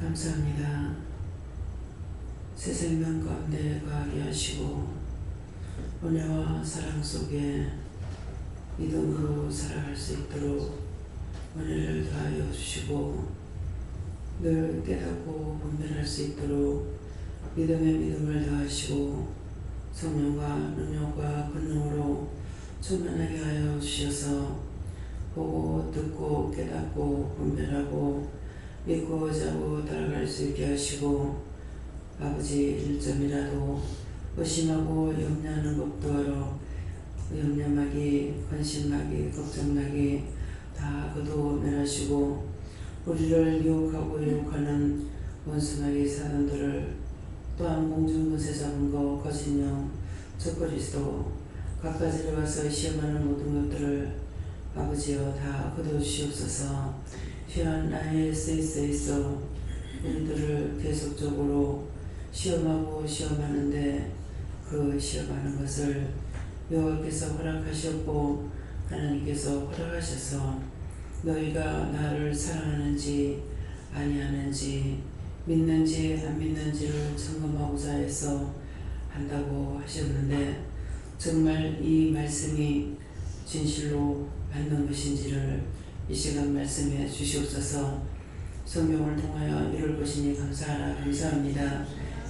감사합니다. 새 생명 가운데 거하게 하시고 은혜와 사랑 속에 믿음으로 살아갈 수 있도록 은혜를 더하여 주시고 늘 깨닫고 분별할 수 있도록 믿음의 믿음을 더하시고 성령과 능력과 권능으로 충만하게 하여 주셔서 보고 듣고 깨닫고 분별하고 믿고 자고 따라갈 수 있게 하시고 아버지 1점이라도 의심하고 염려하는 것도 염려하기 관심하기 걱정하기 다 거두어내라시고 우리를 유혹하고 유혹하는 원수마귀 사단들을 또한 공중근세 잡은 거 거짓령 적그리스도 갖가지로 와서 시험하는 모든 것들을 아버지여 다 거두시옵소서. 귀한 나의 세이스에서 우리들을 계속적으로 시험하고 시험하는데 그 시험하는 것을 여호와께서 허락하셨고 하나님께서 허락하셔서 너희가 나를 사랑하는지 아니하는지 믿는지 안 믿는지를 점검하고자 해서 한다고 하셨는데 정말 이 말씀이 진실로 맞는 것인지를 이 시간 말씀해 주시옵소서. 성경을 통하여 이룰 것이니 감사합니다.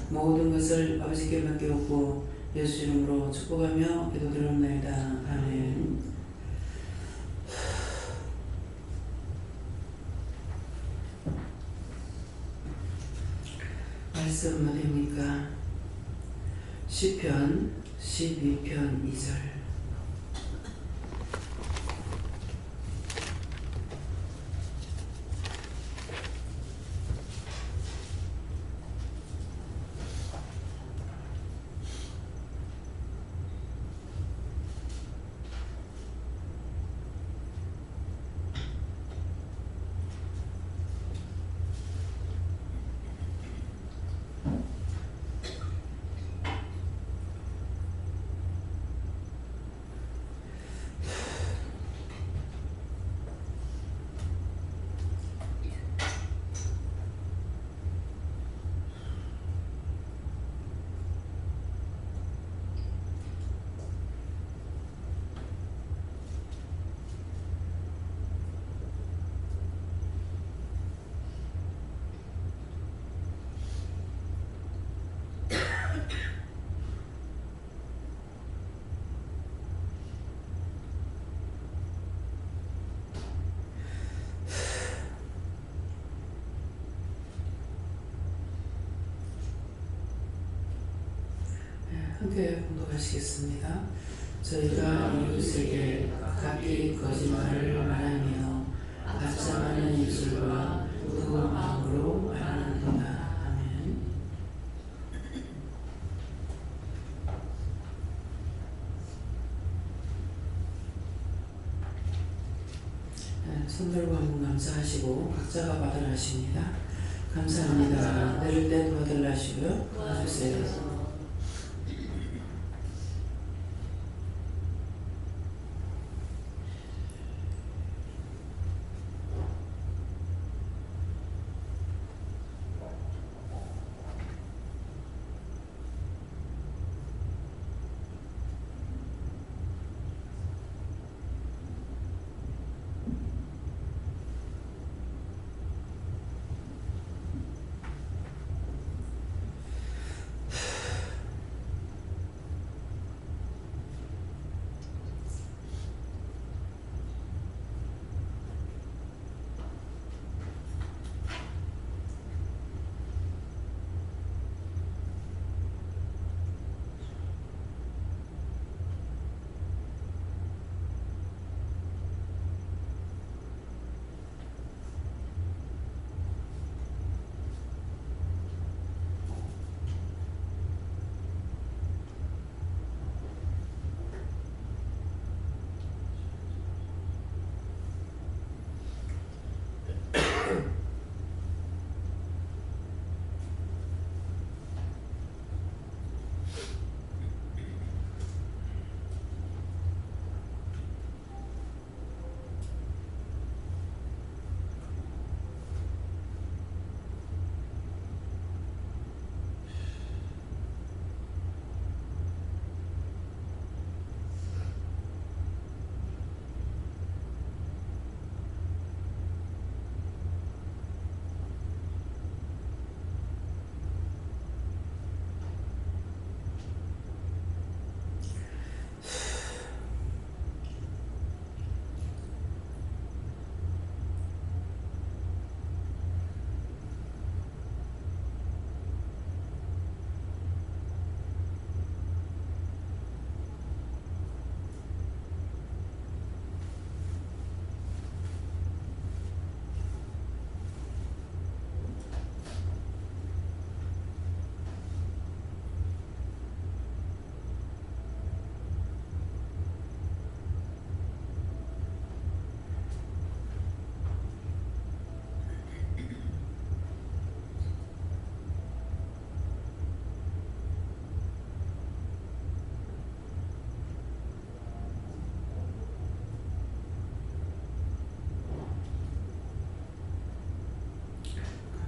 모든 것을 아버지께 맡겨오고 예수 이름으로 축복하며 기도드립니다. 아멘. 말씀 어디입니까? 시편 12편 2절. 함께 공독하시겠습니다. 저희가 이웃에게 각기 거짓말을 말하며 합장하는 입술과 무거운 마음으로 말하는도다. 아멘. 손들고 한번 감사하시고 각자가 받으라 하십니다. 감사합니다. 내릴 때 도와달라 하시고요. 도와주세요.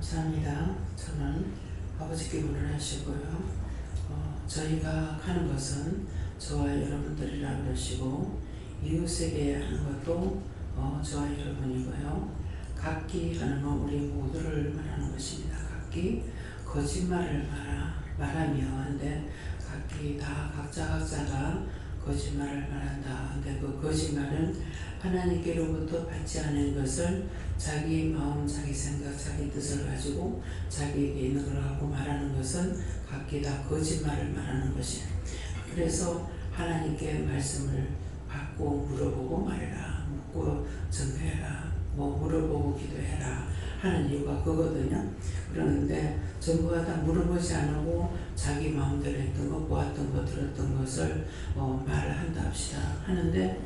감사합니다. 저는 아버지께 문안하시고요. 저희가 하는 것은 저와 여러분들이라 그러시고 이웃에게 하는 것도 저와 여러분이고요. 각기 하는 건 우리 모두를 말하는 것입니다. 각기 거짓말을 말하며 한데 각기 다 각자가 거짓말을 말한다. 근데 그 거짓말은 하나님께로부터 받지 않은 것을 자기 마음, 자기 생각, 자기 뜻을 가지고 자기에게 있는 걸 하고 말하는 것은 각기 다 거짓말을 말하는 것이에요. 그래서 하나님께 말씀을 받고 물어보고 말해라. 묻고 전해라. 물어보고 기도해라 하는 이유가 그거거든요. 그러는데 전부가 다 물어보지 않고 자기 마음대로 했던 거, 보았던 거, 들었던 것을 말을 한다 합시다. 하는데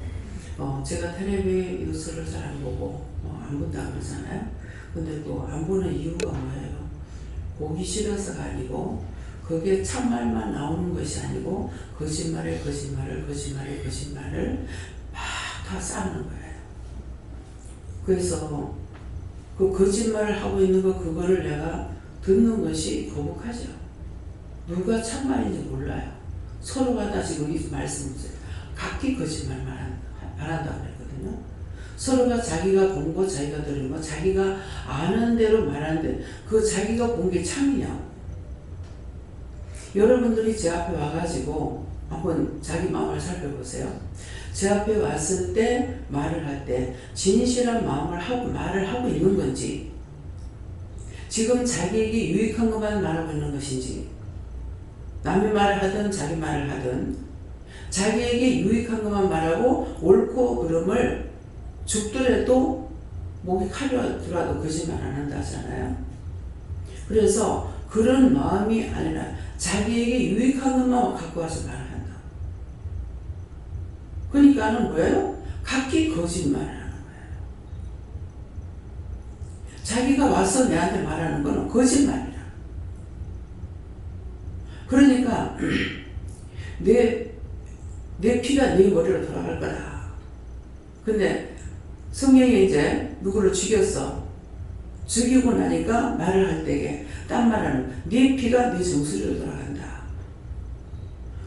제가 텔레비 뉴스를 잘 안 보고 안 본다고 그러잖아요. 근데 또 안 보는 이유가 뭐예요? 보기 싫어서가 아니고 그게 참말만 나오는 것이 아니고 거짓말을 막 다 쌓는 거예요. 그래서 그 거짓말을 하고 있는 거 그거를 내가 듣는 것이 거북하죠. 누가 참말인지 몰라요. 서로가 다 지금 이 말씀을 각기 거짓말 말한다고 그랬거든요. 서로가 자기가 본 거, 자기가 들은 거, 자기가 아는 대로 말하는데 그 자기가 본 게 참이냐. 여러분들이 제 앞에 와가지고 한번 자기 마음을 살펴보세요. 제 앞에 왔을 때 말을 할 때 진실한 마음을 하고 말을 하고 있는 건지 지금 자기에게 유익한 것만 말하고 있는 것인지 남의 말을 하든 자기 말을 하든 자기에게 유익한 것만 말하고 옳고 그름을 죽더라도 목이 칼이 들어와도 거짓말 안 한다 하잖아요. 그래서 그런 마음이 아니라 자기에게 유익한 것만 갖고 와서 말을 한다. 그러니까는 뭐예요? 각기 거짓말을 하는 거예요. 자기가 와서 내한테 말하는 거는 거짓말이라. 그러니까 내 피가 네 머리로 돌아갈 거다. 근데 성령이 이제 누구를 죽였어. 죽이고 나니까 말을 할 때에 딴 말하는 네 피가 네 정수리로 돌아간다.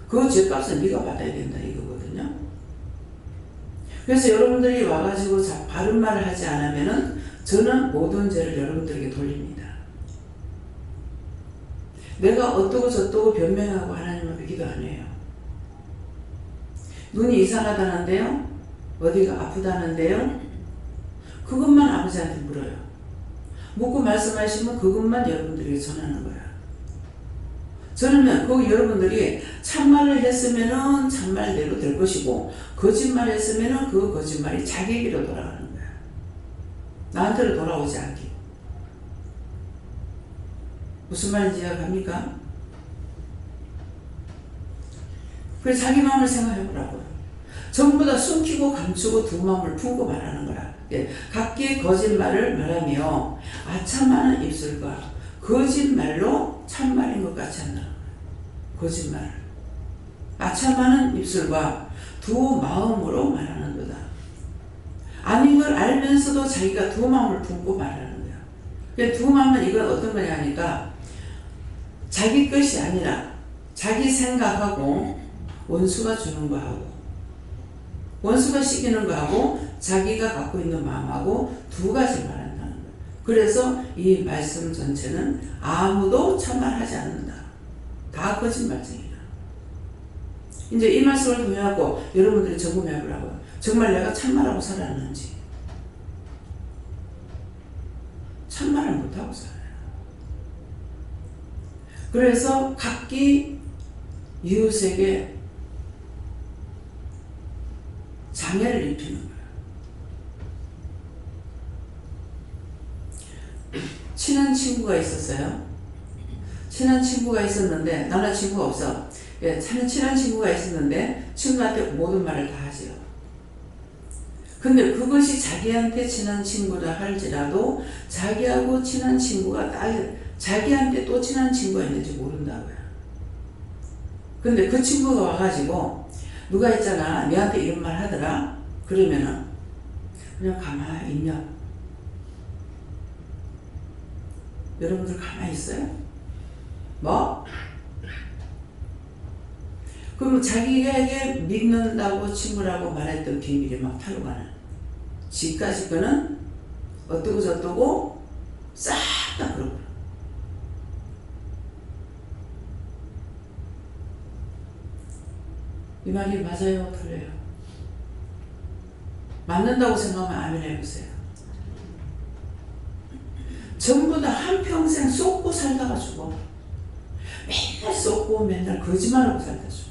그 죄값은 네가 받아야 된다 이거거든요. 그래서 여러분들이 와가지고 바른 말을 하지 않으면은 저는 모든 죄를 여러분들에게 돌립니다. 내가 어떠고 저떠고 변명하고 하나님 앞에 기도 안 해요. 눈이 이상하다는데요? 어디가 아프다는데요? 그것만 아버지한테 물어요. 묻고 말씀하시면 그것만 여러분들에게 전하는 거야. 저는 그 여러분들이 참말을 했으면은 참말대로 될 것이고 거짓말 했으면은 그 거짓말이 자기에게로 돌아가는 거야. 나한테로 돌아오지 않게. 무슨 말인지 이해갑니까? 그래서 자기 마음을 생각해보라고요. 전부 다 숨기고 감추고 두 마음을 품고 말하는 거라. 예, 각기 거짓말을 말하며 아참하는 입술과 거짓말로 참말인 것 같지 않나. 거짓말. 아참하는 입술과 두 마음으로 말하는 거다. 아닌 걸 알면서도 자기가 두 마음을 품고 말하는 거야. 그러니까 두 마음은 이건 어떤 거냐 하니까 자기 것이 아니라 자기 생각하고 원수가 주는 거하고 원수가 시키는 거하고 자기가 갖고 있는 마음하고 두 가지 말한다는 거예요. 그래서 이 말씀 전체는 아무도 참말하지 않는다. 다 거짓말쟁이다. 이제 이 말씀을 통해서 여러분들이 점검해 보라고요. 정말 내가 참말하고 살았는지. 참말을 못하고 살아요. 그래서 각기 이웃에게 장애를 입히는 거예요. 친한 친구가 있었어요. 친한 친구가 있었는데 나는 친구가 없어. 예, 친한 친구가 있었는데 친구한테 모든 말을 다 하지요. 근데 그것이 자기한테 친한 친구라 할지라도 자기하고 친한 친구가 자기한테 또 친한 친구가 있는지 모른다고요. 근데 그 친구가 와가지고 누가 있잖아 내한테 이런 말 하더라. 그러면은 그냥 가만히 있냐. 여러분들 가만히 있어요? 뭐? 그럼 자기에게 믿는다고 친구라고 말했던 비밀이 막 타로가는 지금까지 거는 어떠고 저떠고 싹 다 그러고 이 말이 맞아요? 틀려요? 맞는다고 생각하면 아멘 해보세요. 전부 다 한평생 쏟고 살다가 죽어. 맨날 쏟고 맨날 거짓말하고 살다 죽어.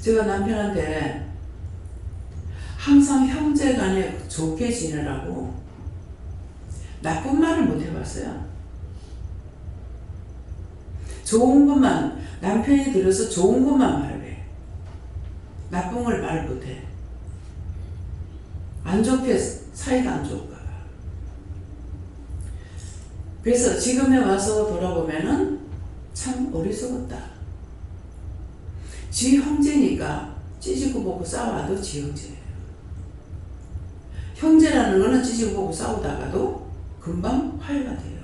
제가 남편한테 항상 형제간에 좋게 지내라고 나쁜 말을 못 해봤어요. 좋은 것만, 남편이 들어서 좋은 것만 말을 해. 나쁜 걸 말 못해. 안 좋게, 사이가 안 좋을까봐. 그래서 지금에 와서 돌아보면은 참 어리석었다. 지 형제니까 찌지고 보고 싸워도 지 형제예요. 형제라는 거는 찌지고 보고 싸우다가도 금방 화해가 돼요.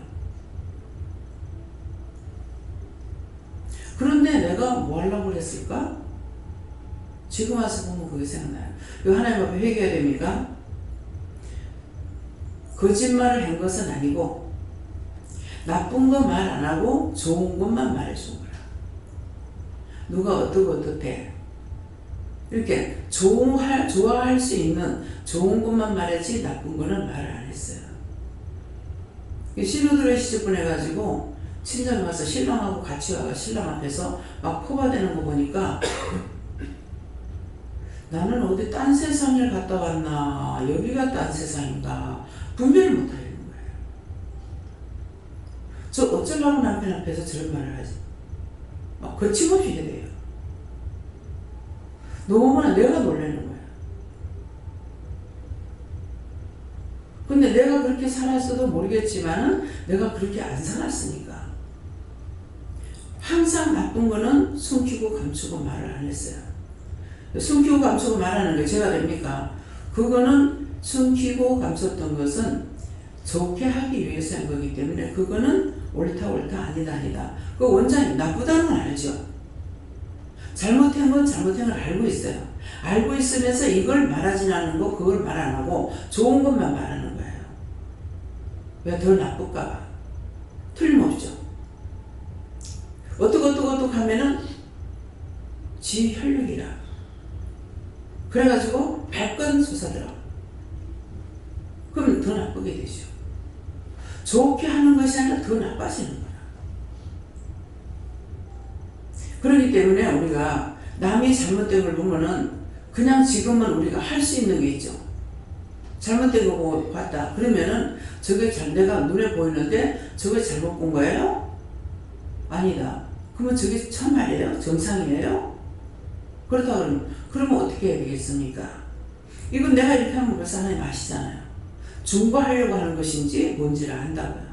그런데 내가 뭐 하려고 그랬을까? 지금 와서 보면 그게 생각나요. 이거 하나님 앞에 회개해야 됩니까? 거짓말을 한 것은 아니고 나쁜 거 말 안 하고 좋은 것만 말해준 거야. 누가 어떻고 어떻대 이렇게 좋아할 수 있는 좋은 것만 말했지 나쁜 거는 말을 안 했어요. 신우들의 시집 보내가지고 친정 와서 신랑하고 같이 와가 신랑 앞에서 막 포바되는 거 보니까 나는 어디 딴 세상을 갔다 왔나 여기가 딴 세상인가 분별을 못하겠는 거예요. 저 어쩌려고 남편 앞에서 저런 말을 하지? 막 거침없이 해야 돼요. 너무나 내가 놀라는 거야. 근데 내가 그렇게 살았어도 모르겠지만은 내가 그렇게 안 살았으니까 항상 나쁜 거는 숨기고 감추고 말을 안 했어요. 숨기고 감추고 말하는 게 제가 됩니까? 그거는 숨기고 감췄던 것은 좋게 하기 위해서 한 거기 때문에 그거는 옳다 아니다. 그 원장이 나쁘다는 걸 알죠. 잘못한 건 잘못한 걸 알고 있어요. 알고 있으면서 이걸 말하지 않는 거 그걸 말 안 하고 좋은 것만 말하는 거예요. 왜 더 나쁠까 봐. 틀림없죠. 어떡 하면은 지 혈육이라. 그래가지고 발건 솟아들어. 그럼 더 나쁘게 되죠. 좋게 하는 것이 아니라 더 나빠지는 거야. 그렇기 때문에 우리가 남이 잘못된 걸 보면은 그냥 지금은 우리가 할 수 있는 게 있죠. 잘못된 거 보고 봤다. 그러면은 저게 내가 눈에 보이는데 저게 잘못 본 거예요? 아니다. 그러면 저게 참말이에요? 정상이에요? 그렇다 그러면 어떻게 해야 되겠습니까? 이건 내가 이렇게 하면 벌써 하나님 아시잖아요. 중보하려고 하는 것인지 뭔지를 안다고요.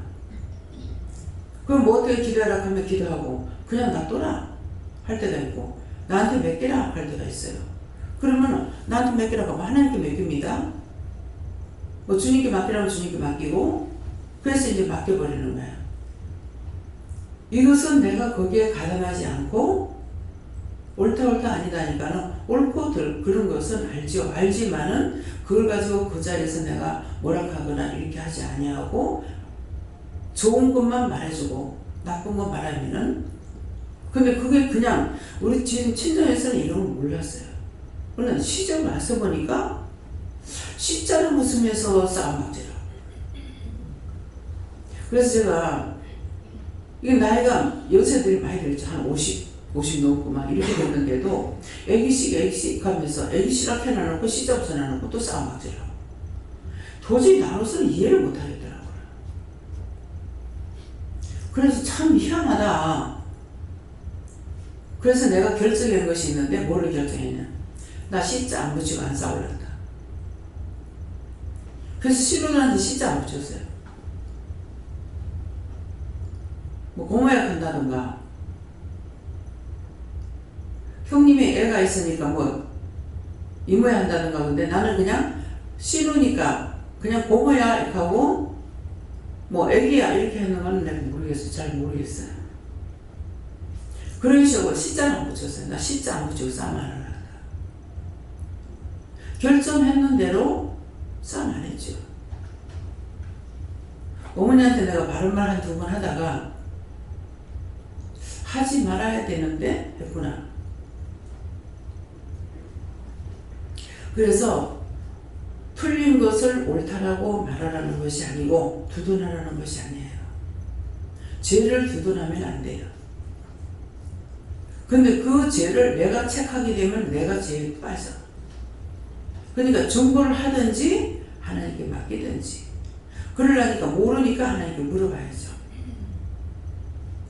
그럼 뭐 어떻게 기도하라 하면 기도하고 그냥 놔둬라 할 때가 있고 나한테 맡기라 할 때가 있어요. 그러면 나한테 맡기라고 하면 하나님께 맡깁니다. 뭐 주님께 맡기라면 주님께 맡기고 그래서 이제 맡겨버리는 거예요. 이것은 내가 거기에 가담하지 않고 옳다 아니다니까는 옳고 그런 것은 알죠. 알지만은 그걸 가지고 그 자리에서 내가 뭐라하거나 이렇게 하지 아니하고 좋은 것만 말해주고 나쁜 것 말하면은 근데 그게 그냥 우리 지금 친정에서는 이런 걸 몰랐어요. 그러나 시집 와서 보니까 시자를 웃으면서 싸움박질을. 그래서 제가 이게 나이가 연세들이 많이 들었죠. 한 50 넘고 막 이렇게 됐는데도 애기씩 하면서 애기씨라 해놔놓고 시자 웃어놔놓고 또 싸움박질하고 도저히 나로서는 이해를 못하겠더라고요. 그래서 참 희한하다. 그래서 내가 결정한 것이 있는데 뭐를 결정했냐. 나 시자 안 붙이고 안 싸우려다. 그래서 신우들한테 시자 안 붙였어요. 뭐 공모약 한다던가 형님이 애가 있으니까 뭐 이모야 한다던가 근데 나는 그냥 신우니까 그냥 고모야 이렇게 하고 뭐 애기야 이렇게 하는 건 내가 모르겠어요. 잘 모르겠어요. 그런 식으로 시자는 안 붙였어요. 나 시자 안 붙이고 싸움 안 한다. 결정했는 대로 싸움 안 했죠. 어머니한테 내가 바른 말 한 두 번 하다가 하지 말아야 되는데 했구나. 그래서 틀린 것을 옳다라고 말하라는 것이 아니고 두둔하라는 것이 아니에요. 죄를 두둔하면 안 돼요. 근데 그 죄를 내가 책하게 되면 내가 죄에 빠져. 그러니까 증거를 하든지 하나님께 맡기든지. 그러려니까 모르니까 하나님께 물어봐야죠.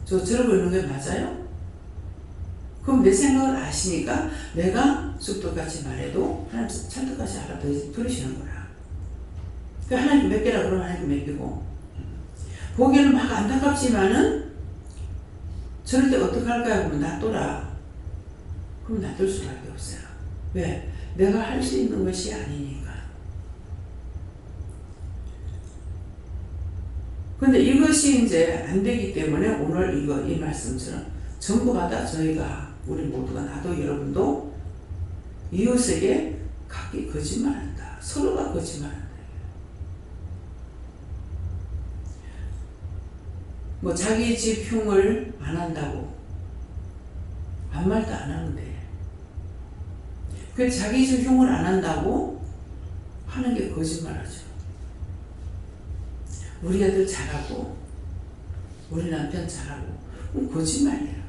저러고 있는 게 맞아요? 그럼 내 생각을 아시니까 내가 쑥떡같이 말해도 하나님 찰떡같이 알아들으시는 거야. 그러니까 하나님 몇 개라 그러면 하나님 몇 개고. 보기에는 막 안타깝지만은 저럴 때 어떻게 할까요? 그러면 놔둬라. 그럼 놔둘 수밖에 없어요. 왜? 내가 할 수 있는 것이 아니니까. 근데 이것이 이제 안 되기 때문에 오늘 이 말씀처럼 전부가 다 저희가 우리 모두가 나도 여러분도 이웃에게 각기 거짓말한다. 서로가 거짓말한다. 뭐 자기 집 흉을 안 한다고 아무 말도 안 하는데 그 자기 집 흉을 안 한다고 하는 게 거짓말하죠. 우리 아들 잘하고 우리 남편 잘하고 그건 거짓말이에요.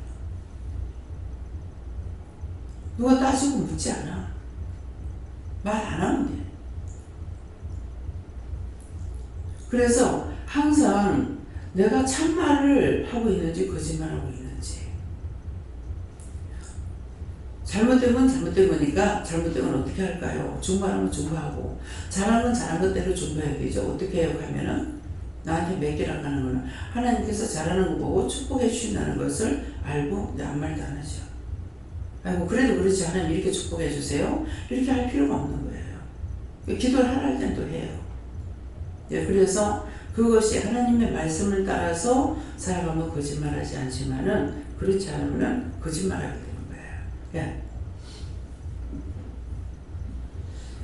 누가 따지고 묻지 않아. 말 안 하면 돼. 그래서 항상 내가 참말을 하고 있는지 거짓말하고 있는지 잘못된 건 잘못된 거니까 잘못된 건 어떻게 할까요? 중보하면 중보하고 잘한 건 잘한 것대로 중보해야 되죠. 어떻게 해요? 하면은 나한테 몇 개라고 하는 거는 하나님께서 잘하는 거 보고 축복해 주신다는 것을 알고 이제 아무 말도 안 하죠. 아이고 그래도 그렇지 하나님 이렇게 축복해 주세요. 이렇게 할 필요가 없는 거예요. 기도를 하라 할 땐 또 해요. 예, 그래서 그것이 하나님의 말씀을 따라서 살아가면 거짓말하지 않지만은 그렇지 않으면 거짓말하게 되는 거예요. 예.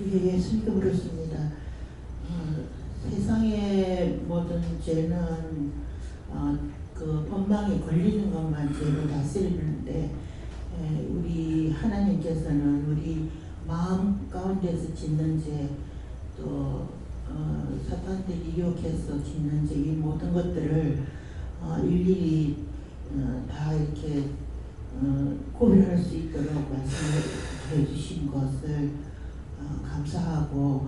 예, 예수님도 그렇습니다. 세상의 모든 죄는 그 법망에 걸리는 것만 죄를 다스리는데 우리 하나님께서는 우리 마음 가운데서 짓는 죄 또 사탄들이 유혹해서 짓는 죄 이 모든 것들을 일일이 다 이렇게 구별할 수 있도록 말씀해 주신 것을 감사하고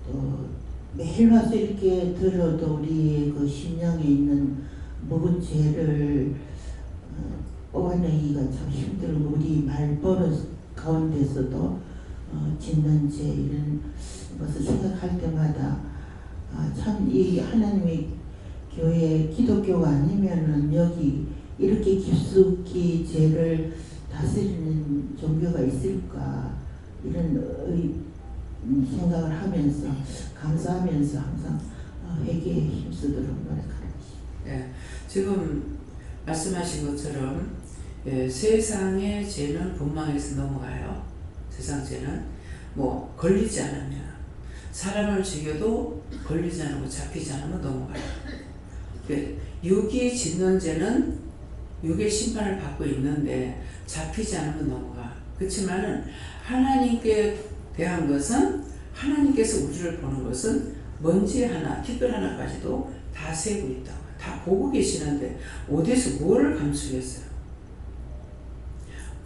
또 매일 와서 이렇게 들어도 우리의 그 심령에 있는 묵은 죄를 뽑아내기가 참 힘들고 우리 말버릇 가운데서도 짓는 죄 이런 것을 생각할 때마다 참 이 하나님의 교회 기독교가 아니면은 여기 이렇게 깊숙이 죄를 다스리는 종교가 있을까 이런 생각을 하면서 감사하면서 항상 회개에 힘쓰도록 노력하는 것입니다. 예, 지금 말씀하신 것처럼 세상의 죄는 본망에서 넘어가요. 세상 죄는 뭐 걸리지 않으면 사람을 죽여도 걸리지 않고 잡히지 않으면 넘어가요. 육이 짓는 죄는 육의 심판을 받고 있는데 잡히지 않으면 넘어가. 그렇지만은 하나님께 대한 것은 하나님께서 우리를 보는 것은 먼지 하나, 티끌 하나까지도 다 세고 있다고. 다 보고 계시는데 어디서 뭐를 감추겠어요?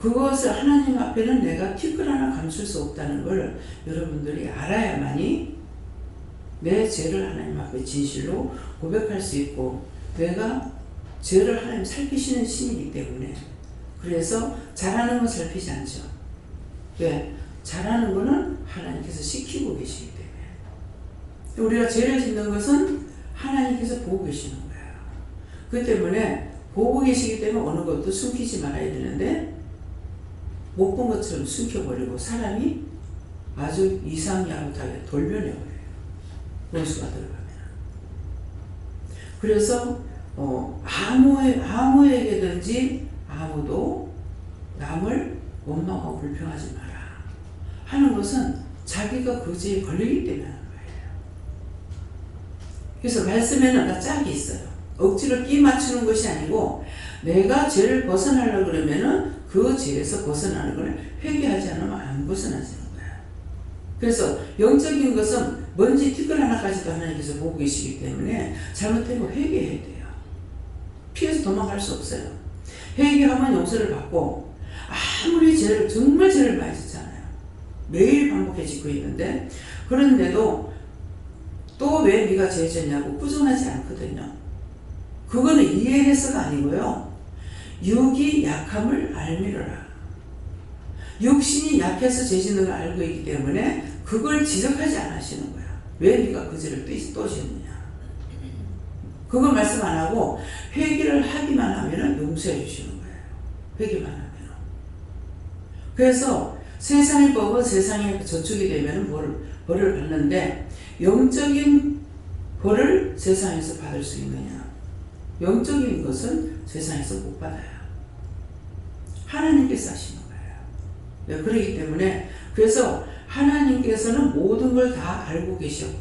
그것을 하나님 앞에는 내가 티끌 하나 감출 수 없다는 걸 여러분들이 알아야만이 내 죄를 하나님 앞에 진실로 고백할 수 있고 내가 죄를 하나님 살피시는 신이기 때문에 그래서 잘하는 건 살피지 않죠. 왜? 잘하는 거는 하나님께서 시키고 계시기 때문에 우리가 죄를 짓는 것은 하나님께서 보고 계시는 거예요. 그 때문에 보고 계시기 때문에 어느 것도 숨기지 말아야 되는데 못 본 것처럼 숨겨버리고 사람이 아주 이상야릇하게 돌변해버려요. 원수가 들어가면. 그래서 아무에게든지 아무도 남을 원망하고 불평하지 마라 하는 것은 자기가 그 죄에 걸리기 때문에 하는 거예요. 그래서 말씀에는 짝이 있어요. 억지로 끼 맞추는 것이 아니고 내가 죄를 벗어나려고 그러면은 그 죄에서 벗어나는 걸 회개하지 않으면 안 벗어나지는 거예요. 그래서 영적인 것은 먼지 티끌 하나까지도 하나님께서 보고 계시기 때문에 잘못되면 회개해야 돼요. 피해서 도망갈 수 없어요. 회개하면 용서를 받고 아무리 정말 죄를 많이 짓잖아요. 매일 반복해 짓고 있는데 그런데도 또 왜 네가 죄 짓냐고 꾸중하지 않거든요. 그거는 이해해서가 아니고요. 육이 약함을 알미러라. 육신이 약해서 죄 짓는 걸 알고 있기 때문에 그걸 지적하지 않으시는 거야. 왜 네가 그 죄를 또 짓느냐. 그거 말씀 안 하고 회개를 하기만 하면 용서해 주시는 거예요. 회개만 하면. 그래서 세상의 법은 세상에 저축이 되면 벌을 받는데 영적인 벌을 세상에서 받을 수 있느냐. 영적인 것은 세상에서 못 받아요. 하나님께서 하시는 거예요. 그렇기 때문에 그래서 하나님께서는 모든 걸 다 알고 계셨고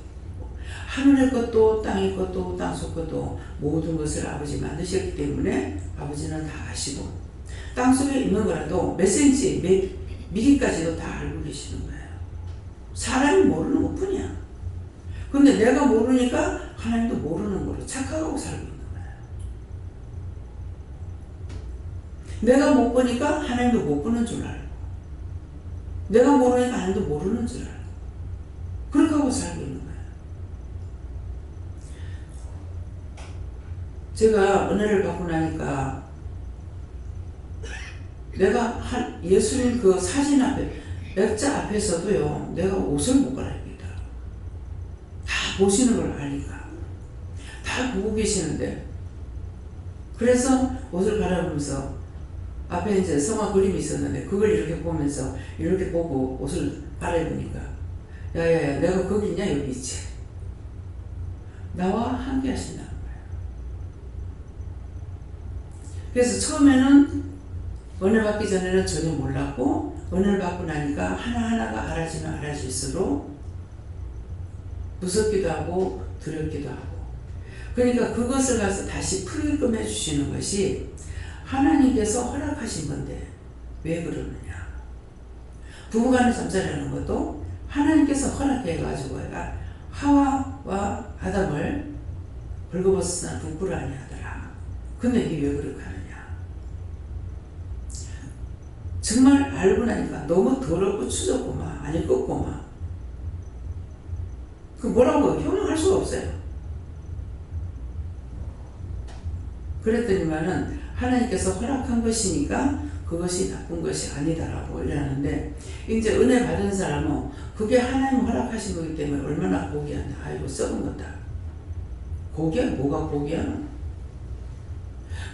하늘의 것도 땅의 것도 땅속 것도 모든 것을 아버지 만드셨기 때문에 아버지는 다 아시고 땅속에 있는 거라도 몇 센치 몇 미리까지도 다 알고 계시는 거예요. 사람이 모르는 것 뿐이야. 근데 내가 모르니까 하나님도 모르는 거로 착각하고 살고 있는 거예요. 내가 못 보니까 하나님도 못 보는 줄 알고 내가 모르니까 하나님도 모르는 줄 알고 그렇게 하고 살고 있는 거예요. 제가 은혜를 받고 나니까 내가 예수님 그 사진 앞에 액자 앞에서도요 내가 옷을 못 갈아입겠다. 다 보시는 걸 아니까 다 보고 계시는데 그래서 옷을 갈아입으면서 앞에 이제 성화 그림이 있었는데 그걸 이렇게 보면서 이렇게 보고 옷을 갈아입으니까 야야야 내가 거기 있냐 여기 있지. 나와 함께 하신다는 거예요. 그래서 처음에는 은혜 받기 전에는 전혀 몰랐고 은혜를 받고 나니까 하나하나가 알아지면 알아질수록 무섭기도 하고 두렵기도 하고 그러니까 그것을 가서 다시 풀게끔 해주시는 것이 하나님께서 허락하신 건데 왜 그러느냐. 부부간의 잠자리라는 것도 하나님께서 허락해가지고 하와와 아담을 벌거벗으나 부끄러 아니하더라. 근데 이게 왜 그렇게 하느냐. 정말 알고 나니까 너무 더럽고 추잡고만 아니 꺾고만 그 뭐라고 형용할 수가 없어요. 그랬더니만은 하나님께서 허락한 것이니까 그것이 나쁜 것이 아니다라고 이러는데 이제 은혜 받은 사람은 그게 하나님 허락하신 거기 때문에 얼마나 고귀한데 아이고 썩은 거다. 고귀야 뭐가 고귀하노?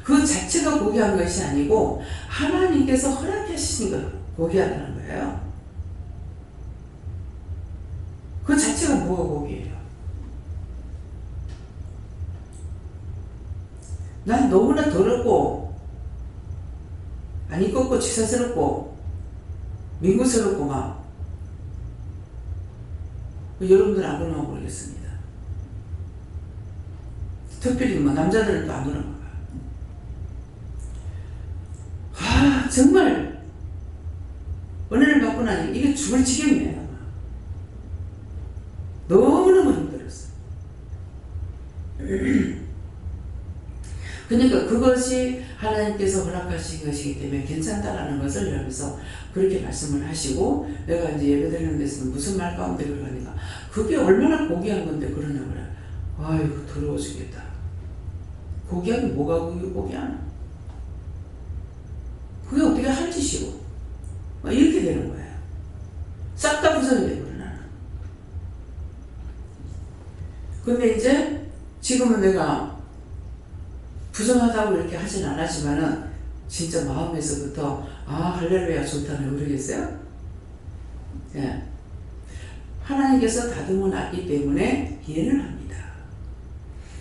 그 자체가 고귀한 것이 아니고 하나님께서 허락하신 것 고귀하다는 거예요. 그 자체가 뭐가 고귀해요? 난 너무나 더럽고 아니 꺾고 치사스럽고 민구스럽고 막 여러분들은 안 그러면 모르겠습니다. 특별히 뭐 남자들은 또 안 그러는 거야. 아 정말 은혜를 받고 나니 이게 죽을 지경이에요. 너무너무 힘들었어. 그러니까 그것이 하나님께서 허락하신 것이기 때문에 괜찮다라는 것을 여기서 그렇게 말씀을 하시고 내가 이제 예배드리는 데서는 무슨 말 가운데 그러니까 그게 얼마나 고귀한 건데 그러냐고 그래. 아이고 더러워 죽겠다. 고귀하게 뭐가 고귀하나? 그게 어떻게 할 짓이고 이렇게 되는 거예요. 싹 다 부정이 되거든 나는. 근데 이제 지금은 내가 부정하다고 이렇게 하진 않았지만은 진짜 마음에서부터 아 할렐루야 좋다네 그러겠어요? 예. 하나님께서 다듬어 놨기 때문에 이해는 합니다.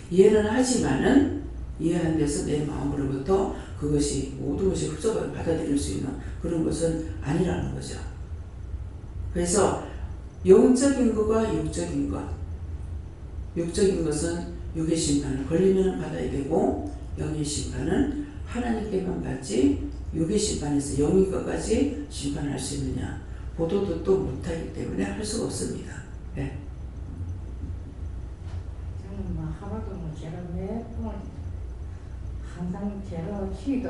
이해는 하지만은 이해한 데서 내 마음으로부터 그것이 모든 것이 흡수가 받아들일 수 있는 그런 것은 아니라는 거죠. 그래서 영적인 것과 육적인 것, 육적인 것은 육의 심판을 걸리면 받아야 되고 영의 심판은 하나님께만 받지 육의 심판에서 영의 것까지 심판할 수 있느냐 보도도 또 못하기 때문에 할 수가 없습니다. 네. 저는 뭐 하루도 뭐 죄를 몇번 항상 죄로 취도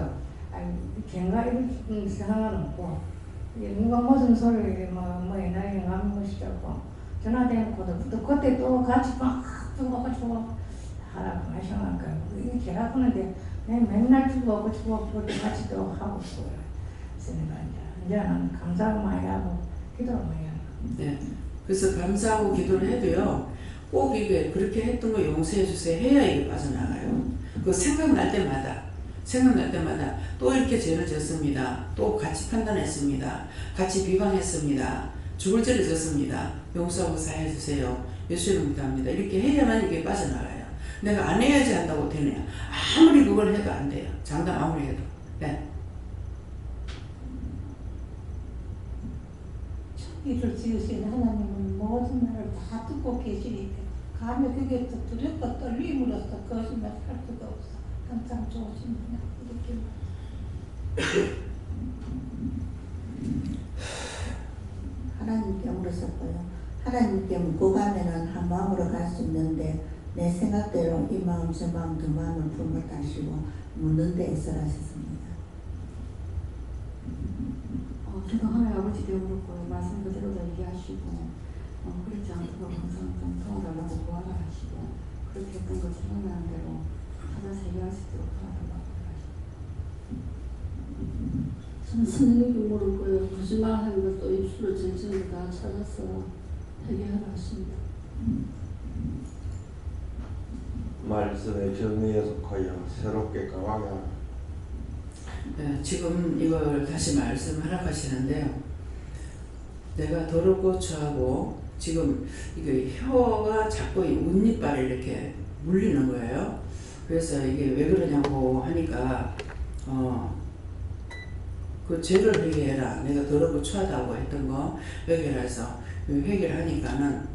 아니 걔가 이런 상황은 없고 누가 무슨 소리 뭐 옛날에 영감 것이라고 전화대놓고도 그때 또 같이 막 죽어가지고 하라고 하셔가니까 이게 제가 하는데 맨날 죽어가지고 같이 또 하고 있어요. 그러니까 이제는 감사하고 많이 하고 기도를 많이 하고. 네. 그래서 감사하고 기도를 해도요. 꼭 이게 그렇게 했던 거 용서해 주세요 해야 이게 빠져나가요. 그 생각날 때마다 또 이렇게 죄를 졌습니다. 또 같이 판단했습니다. 같이 비방했습니다. 죽을 죄를 졌습니다. 용서하고 사해 주세요. 예수님 믿합니다. 이렇게 해야만 이게 빠져나가요. 내가 안 해야지 한다고 되네요. 아무리 그걸 해도 안 돼요. 장담 아무리 해도. 네. 이를 지으신 하나님은 모든 말을 다 듣고 계시니까 감히 그게 또 두렵고 떨림으로써 거짓말 할 수가 없어. 항상 좋으신 분이야. 이렇게 하나님께 물으셨고요. 하나님께 묻고 가면은 한 마음으로 갈 수 있는데 내 생각대로 이 마음 저 마음 두 마음을 품었다 하시고 묻는 데 애써하셨습니다. 제가 하나님 아버지께 물었고 말씀 그대로 얘기하시고 그렇지 않도록 항상 좀 도와달라고 구하라 하시고 그렇게 했던 걸 생각나는 대로 찾아서 해결할 수 있도록 도와달라고 하시고 저는 선생님께 물었고요. 거짓말하는 것도 입술을 정정을 다 찾아서 해결하라 하십니다. 말씀의 정리에 속하여 새롭게 강하게 하라. 네, 지금 이걸 다시 말씀하라고 하시는데요. 내가 더럽고 추하고 지금 이게 혀가 자꾸 웃니빨에 이렇게 물리는 거예요. 그래서 이게 왜 그러냐고 하니까 그 죄를 회개해라. 내가 더럽고 추하다고 했던 거 회개해서 회개하니까는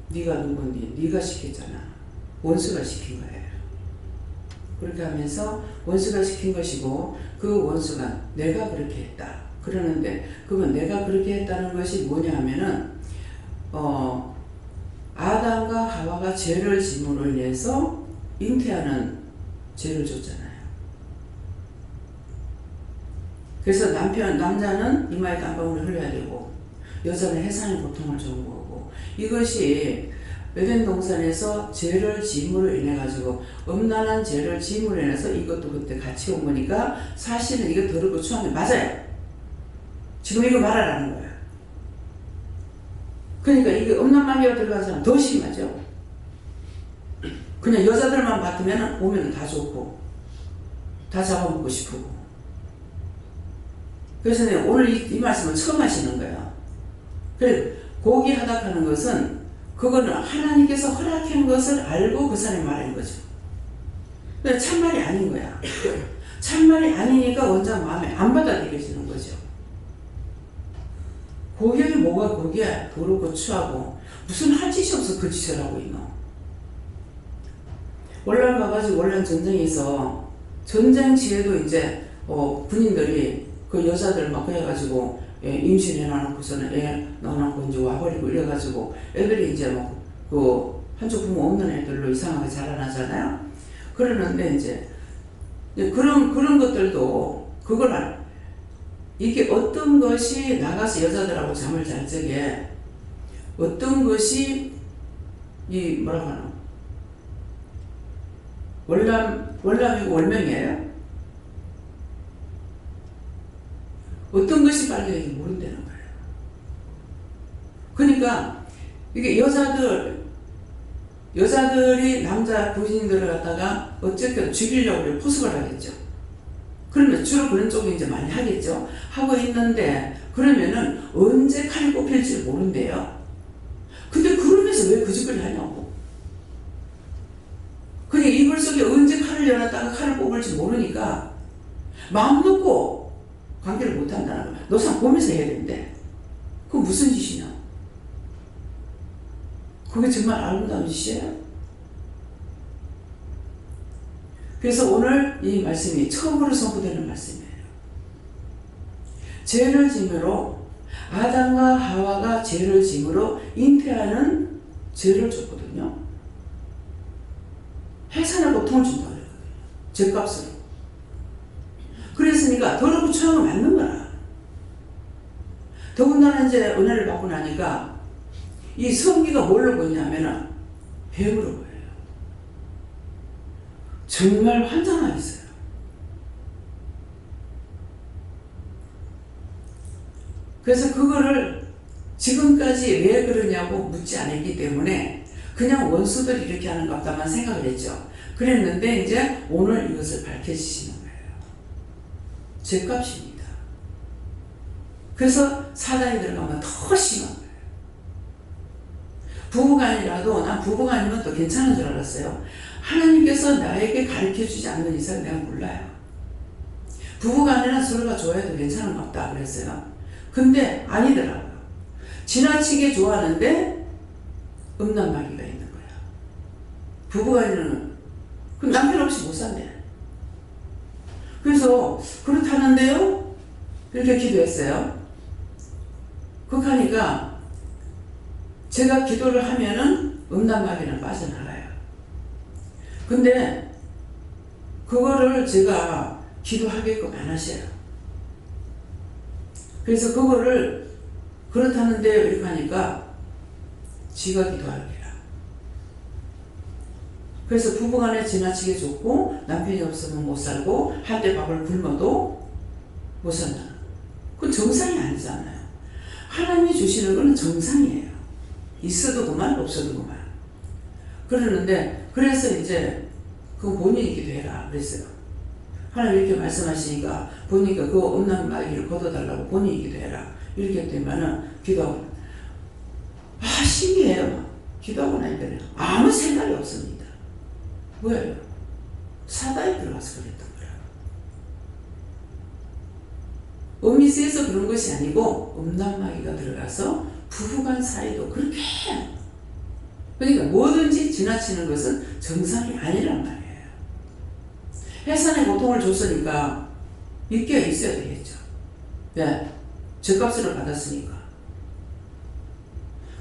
네가 누군지 네가 시켰잖아. 원수가 시킨 거예요. 그렇게 하면서 원수가 시킨 것이고 그 원수가 내가 그렇게 했다. 그러는데 그건 내가 그렇게 했다는 것이 뭐냐 하면은 아담과 하와가 죄를 짐으로 인해서 잉태하는 죄를 줬잖아요. 그래서 남자는 이마에 땀방울을 흘려야 되고 여자는 해산의 고통을 준 거고 이것이 에덴 동산에서 죄를 짐으로 인해 가지고 음란한 죄를 짐으로 인해서 이것도 그때 같이 온 거니까 사실은 이거 더럽고 추한 게 맞아요. 지금 이거 말하라는 거야. 그러니까 이게 음란 마귀가 들어간 사람 더 심하죠. 그냥 여자들만 맡으면 오면 다 좋고 다 잡아먹고 싶고. 그래서 내가 오늘 이 말씀을 처음 하시는 거예요. 그래 고기 하락하는 것은 그거는 하나님께서 허락한 것을 알고 그 사람이 말한 거죠. 근데 참말이 아닌 거야. 참말이 아니니까 원장 마음에 안 받아들여지는 거죠. 고기는 뭐가 고기야? 더럽고 추하고 무슨 할 짓이 없어 그 짓을 하고 있노. 월남 가가지고 월남 전쟁에서 전쟁지에도 이제 군인들이 그 여자들 막 그래가지고 임신해 놔놓고서는 애 낳아놓고 이제 와버리고 이래가지고 애들이 이제 뭐 그 한쪽 부모 없는 애들로 이상하게 자라나잖아요. 그러는데 이제 그런 것들도 그걸 이게 어떤 것이 나가서 여자들하고 잠을 잘 적에 어떤 것이 이 뭐라고 하나 월남이고 월명이에요. 어떤 것이 빨리 모른다는 거예요. 그러니까 이게 여자들이 남자 군인들을 갖다가 어쨌든 죽이려고 포섭을 하겠죠. 그러면 주로 그런 쪽이 이제 많이 하겠죠. 하고 있는데 그러면은 언제 칼이 꼽힐지 모른대요. 입에서 왜 거짓말을 하냐고. 그냥 이불 속에 언제 칼을 열었다가 칼을 뽑을지 모르니까 마음 놓고 관계를 못한다는 거야. 노상 보면서 해야 되는데 그거 무슨 짓이냐. 그게 정말 아름다운 짓이에요. 그래서 오늘 이 말씀이 처음으로 선포되는 말씀이에요. 죄를 지음으로 아담과 하와가 죄를 지음으로 잉태하는 죄를 줬거든요. 해산의 고통을 준다고 그랬거든요. 죄값으로. 그랬으니까 더럽고 처형을 맞는 거야. 더군다나 이제 은혜를 받고 나니까 이 성기가 뭘로 보이냐면은 뱀으로 보여요. 정말 환장하겠어요. 그래서 그거를 지금까지 왜 그러냐고 묻지 않았기 때문에 그냥 원수들이 이렇게 하는 것 같다만 생각을 했죠. 그랬는데 이제 오늘 이것을 밝혀주시는 거예요. 죄값입니다. 그래서 사단이 들어가면 더 심한 거예요. 부부간이라도 난 부부간이면 또 괜찮은 줄 알았어요. 하나님께서 나에게 가르쳐주지 않는 이상 내가 몰라요. 부부간에는 서로가 좋아해도 괜찮은 것 같다 그랬어요. 근데 아니더라고요. 지나치게 좋아하는데 음란마귀가 있는 거야. 부부간에는 그 남편 없이 못 산대. 그래서 그렇다는데요? 이렇게 기도했어요. 그렇게 하니까 제가 기도를 하면은 음란마귀는 빠져나가요. 근데 그거를 제가 기도하게끔 안 하셔요. 그래서 그거를 그렇다는데 이렇게 하니까 지가 기도할게요. 그래서 부부간에 지나치게 좋고 남편이 없으면 못 살고 할 때 밥을 굶어도 못 산다. 그건 정상이 아니잖아요. 하나님이 주시는 건 정상이에요. 있어도 그만 없어도 그만. 그러는데 그래서 이제 그 본인이 기도해라 그랬어요. 하나님 이렇게 말씀하시니까 보니까 그 음란마귀를 걷어달라고 본인이 기도해라 이렇게 되면은 기도하고 신기해요. 기도하고 나니까 아무 생각이 없습니다. 왜요? 사단이 들어가서 그랬던 거예요. 음이 세서 그런 것이 아니고 음란마귀가 들어가서 부부간 사이도 그렇게 해요. 그러니까 뭐든지 지나치는 것은 정상이 아니란 말이에요. 해산의 고통을 줬으니까 있게 있어야 되겠죠. 네, 죄값으로 받았으니까.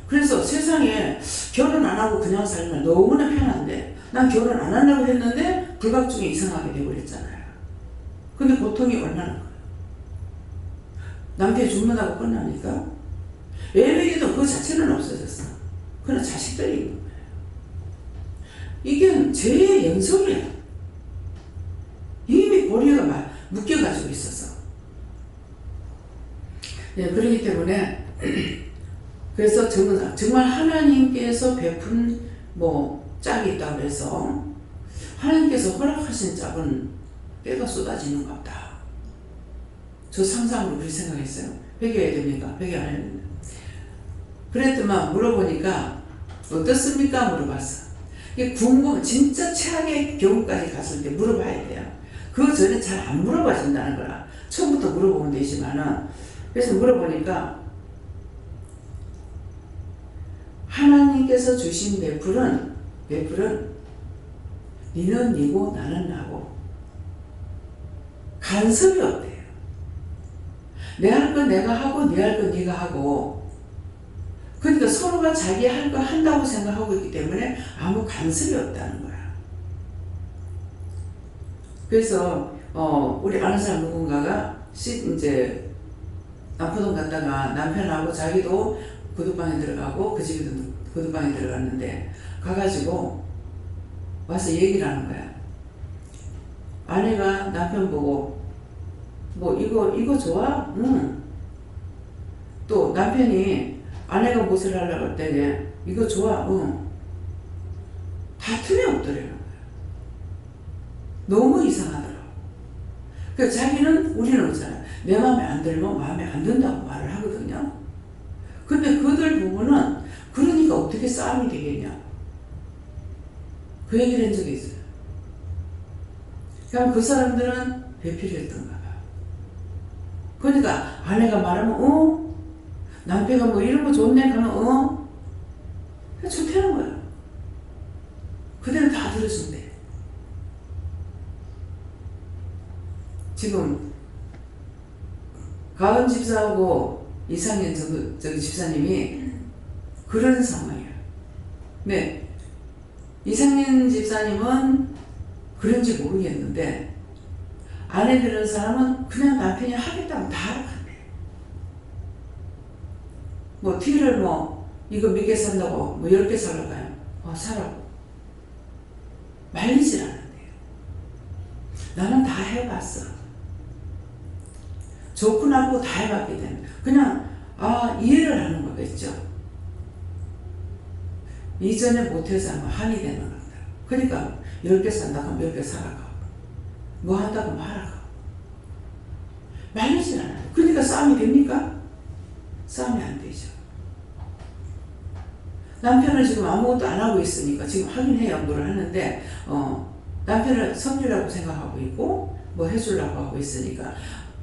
그래서 세상에 결혼 안 하고 그냥 살면 너무나 편한데 난 결혼 안 하려고 했는데 불각중에 이상하게 되어버렸잖아요. 근데 고통이 얼마나 커요. 남편이 죽는다고 끝나니까 애매기도 그 자체는 없어졌어. 그러나 자식들이 있는 거예요. 이게 죄의 연속이야. 이미 고리가 묶여가지고 있어서. 네, 그렇기 때문에 그래서 정말 하나님께서 베푼 짝이 있다고 해서 하나님께서 허락하신 짝은 때가 쏟아지는 것 같다. 저 상상으로 그렇게 생각했어요. 회개해야 됩니까? 회개 안 했는데. 그랬더만 물어보니까 어떻습니까? 물어봤어. 이게 진짜 최악의 경우까지 갔을 때 물어봐야 돼요. 그 전에 잘 안 물어봐준다는 거라. 처음부터 물어보면 되지만은. 그래서 물어보니까 하나님께서 주신 매풀은 니는 니고 나는 나고 간섭이 없대요. 내 할 건 내가 하고 네 할 건 네가 하고 그러니까 서로가 자기 할 거 한다고 생각하고 있기 때문에 아무 간섭이 없다는 거야. 그래서 우리 아는 사람 누군가가 이제 남포동 갔다가 남편하고 자기도 구두방에 들어가고 그 집에도 구두방에 들어갔는데 가가지고 와서 얘기를 하는 거야. 아내가 남편 보고 이거 좋아? 응. 또 남편이 아내가 무엇을 하려고 할 때에 이거 좋아? 응. 다툼이 없더래요. 너무 이상하더라고. 그러니까 자기는 우리는 그렇잖아요. 내 마음에 안 들면 마음에 안 든다고 말을 하거든요. 근데 그들 부부는 그러니까 그러니까 어떻게 싸움이 되겠냐. 그 얘기를 한 적이 있어요. 그럼 그 사람들은 배필이었던가 봐요. 그러니까 아내가 말하면 남편가 뭐 이런 거 좋네 하면 좋다는 거야. 그대로 다 들어준대. 지금 가은 집사하고 이상현 저기 집사님이 그런 상황이야. 네, 이상현 집사님은 그런지 모르겠는데 아내 되는 사람은 그냥 남편이 하겠다면 다 하러 간대. 뭐 티를 이거 몇 개 산다고 10개 사러 가요. 사라고. 말리질 않는데요. 나는 다 해봤어. 좋고 나쁘고 다 해봤기 때문에 그냥 이해를 하는 거겠죠. 이전에 못해서 하면 한이 되는 겁니다. 그러니까 10개 산다고 하면 10개 사라고 뭐 한다고 하면 하라고 말리질 않아요. 그러니까 싸움이 됩니까? 싸움이 안 되죠. 남편은 지금 아무것도 안 하고 있으니까 지금 하긴 해요. 뭐를 하는데 남편을 섬기라고 생각하고 있고 뭐 해주려고 하고 있으니까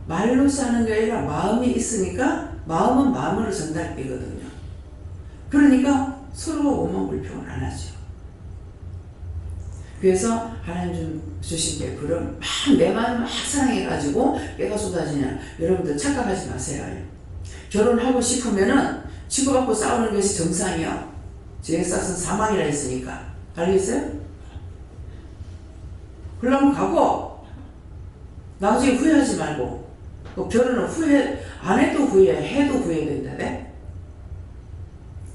말로서 하는 게 아니라 마음이 있으니까 마음은 마음으로 전달되거든요. 그러니까 서로 오만불평을 안 하죠. 그래서 하나님 주신 게 그런 내 마음을 막 사랑해가지고 깨가 쏟아지냐. 여러분들 착각하지 마세요. 결혼하고 싶으면은 치고받고 싸우는 것이 정상이요. 제사는 사망이라 했으니까. 알겠어요? 그러면 가고 나중에 후회하지 말고 결혼은 후회 안 해도 후회 해도 후회된다네.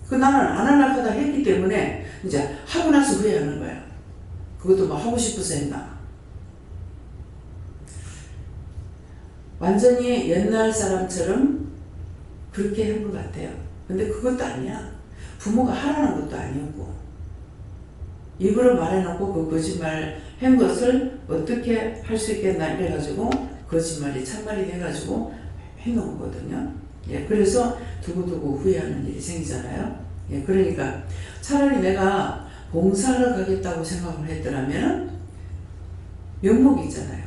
나는 안 하려고 하다 했기 때문에 이제 하고 나서 후회하는 거예요. 그것도 하고 싶어서 했나. 완전히 옛날 사람처럼 그렇게 한 것 같아요. 근데 그것도 아니야. 부모가 하라는 것도 아니었고 입으로 말해놓고 그 거짓말 한 것을 어떻게 할 수 있겠나 이래가지고 거짓말이 참말이 돼가지고 해놓은 거거든요. 그래서 두고두고 후회하는 일이 생기잖아요. 그러니까 차라리 내가 봉사하러 가겠다고 생각을 했더라면 면목이 있잖아요.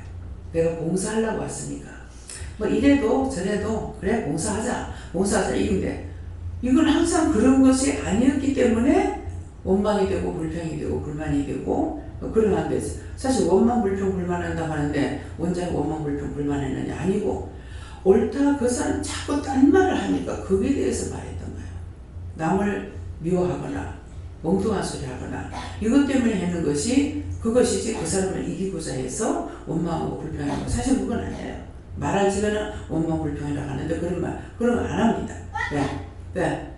내가 봉사하려고 왔으니까 이래도 저래도 그래 봉사하자 이건데 이건 항상 그런 것이 아니었기 때문에 원망이 되고 불평이 되고 불만이 되고 그러면 안 되지. 사실 원망 불평 불만한다고 하는데 원장이 원망 불평 불만했느냐 아니고 옳다 그 사람 자꾸 딴 말을 하니까 거기에 대해서 말했던 거예요. 남을 미워하거나 엉뚱한 소리 하거나 이것 때문에 했는 것이 그것이지 그 사람을 이기고자 해서 원망하고 불평하고 사실 그건 아니에요. 말할지는 원망 불평이라고 하는데 그런 거 안 합니다. 네.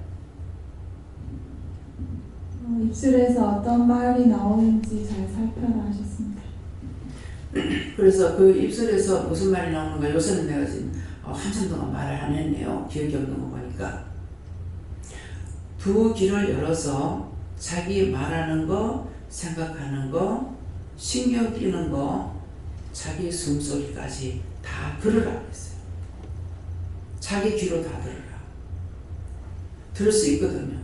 입술에서 어떤 말이 나오는지 잘 살펴라 하셨습니다. 그래서 그 입술에서 무슨 말이 나오는가 요새는 내가 지금 한참 동안 말을 안 했네요. 기억이 없는 거 보니까 두 귀를 열어서 자기 말하는 거 생각하는 거 신경 끼는 거 자기 숨소리까지 다 들으라 그랬어요. 자기 귀로 다 들으라. 들을 수 있거든요.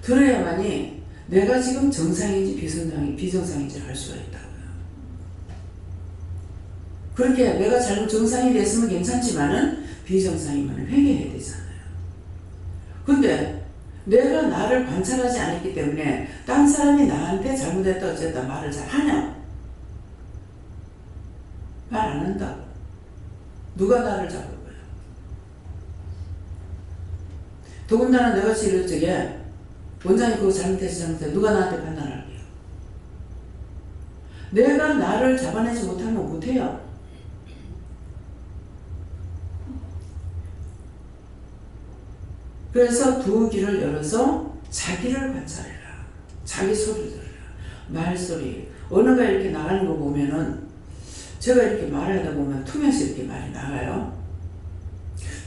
들어야만이 내가 지금 정상인지 비정상인지를 알 수가 있다고요. 그렇게 내가 잘못 정상이 됐으면 괜찮지만은 비정상이면 회개해야 되잖아요. 근데 내가 나를 관찰하지 않았기 때문에 딴 사람이 나한테 잘못했다 어쨌다 말을 잘 하냐? 말 안 한다고. 누가 나를 잡을 거야? 더군다나 내가 지금 저게 원장이 그거 잘못해서 누가 나한테 판단할게요? 내가 나를 잡아내지 못하면 못해요. 그래서 두 귀를 열어서 자기를 관찰해라. 자기 소리를 들어라. 말소리. 언어가 이렇게 나가는 거 보면은 제가 이렇게 말을 하다 보면 투명해서 이렇게 말이 나가요.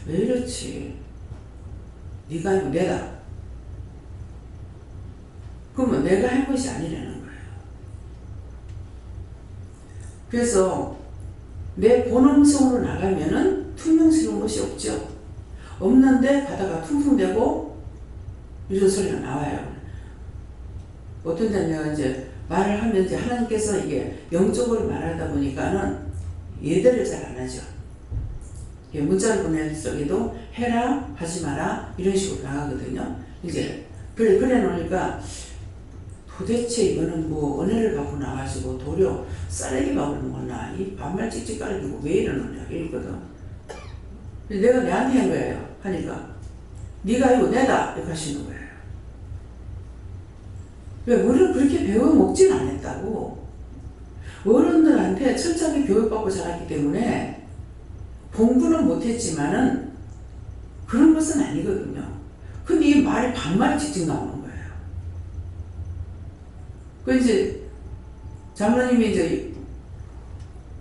왜 이렇지? 네가 아니고 내다. 그러면 내가 한 것이 아니라는 거예요. 그래서 내 본음성으로 나가면은 투명스러운 것이 없죠. 없는데 가다가 퉁퉁대고 이런 소리가 나와요. 어떤 때는 내가 이제 말을 하면 이제 하나님께서 이게 영적으로 말하다 보니까는 예대를 잘 안 하죠. 문자를 보낼 적에도 해라, 하지 마라 이런 식으로 나가거든요. 이제 그래 놓으니까 도대체 이거는 뭐 은혜를 갖고 나가지고 도려 싸레기 밥을 먹었나, 이 반말 찍찍 깔리고 왜 이러느냐 이랬거든. 내가 내한테 한 거예요. 하니까 네가 이거 내다 이렇게 하시는 거예요. 왜 우리는 그렇게 배워 먹진 않았다고. 어른들한테 철저하게 교육받고 자랐기 때문에 공부는 못했지만은 그런 것은 아니거든요. 근데 이 말이 반말이 직접 나오는 거예요. 그 이제 장로님이 이제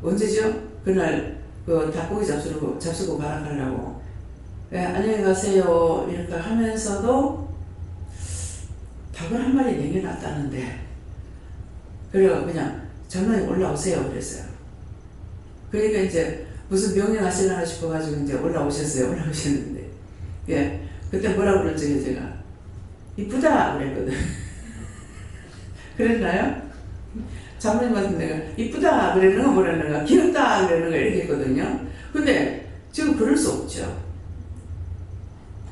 언제죠? 그날 그 닭고기 잡수고 가라가려고 안녕히 가세요 이렇게 하면서도 닭을 한 마리 남겨놨다는데 그래가 그냥 장로님 올라오세요 그랬어요. 그러니까 이제 무슨 명령 하시나 싶어가지고 이제 올라오셨는데 예 그때 뭐라고 그랬죠 제가 이쁘다 그랬거든. 그랬나요? 장로님한테 내가 이쁘다 그랬는가 뭐랬는가 귀엽다 그랬는가 이렇게 했거든요. 근데 지금 그럴 수 없죠.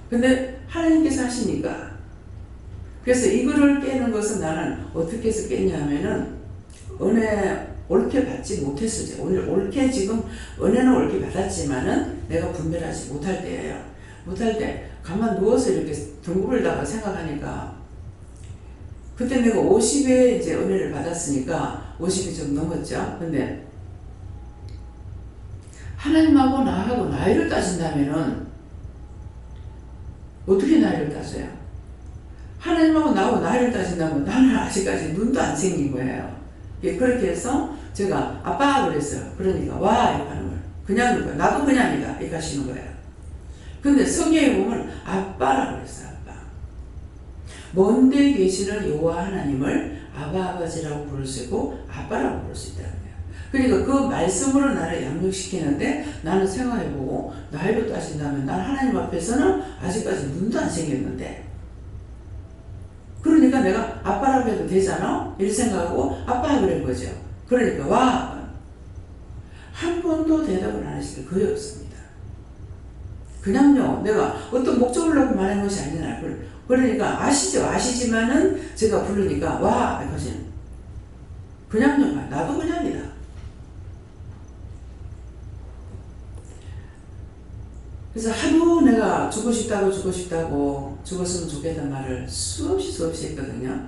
근데 하나님께서 하시니까 그래서 이거를 깨는 것은 나는 어떻게 해서 깼냐 하면은 은혜 옳게 받지 못했을 때 오늘 옳게 지금 은혜는 옳게 받았지만은 내가 분별하지 못할 때예요. 못할 때 가만 누워서 이렇게 등급을 다가 생각하니까 그때 내가 50에 이제 은혜를 받았으니까 50이 좀 넘었죠. 근데 하나님하고 나하고 나이를 따진다면은 어떻게 나이를 따져요? 하나님하고 나하고 나이를 따진다면 나는 아직까지 눈도 안 생긴 거예요. 예, 그렇게 해서 제가 아빠 그랬어요. 그러니까 와 이렇게 하는 거예요. 그냥 그런 거예요. 나도 그냥이다 이렇게 하시는 거예요. 근데 성경에 보면 아빠라고 그랬어요. 아빠. 먼데 계시는 여호와 하나님을 아버지라고 부를 수 있고 아빠라고 부를 수 있다는 거예요. 그러니까 그 말씀으로 나를 양육시키는데 나는 생각해보고 나이로 따진다면 난 하나님 앞에서는 아직까지 눈도 안 생겼는데 그러니까 내가 아빠라고 해도 되잖아? 이렇게 생각하고 아빠 그런 거죠. 그러니까 와 한 번도 대답을 안 하시길 거의 없습니다. 그냥요 내가 어떤 목적을 놓고 말한 것이 아니라 그러니까 아시지만은 제가 부르니까 와 이거지. 그냥요 나도 그냥이다. 그래서 하도 내가 죽고 싶다고 죽었으면 좋겠다는 말을 수없이 했거든요.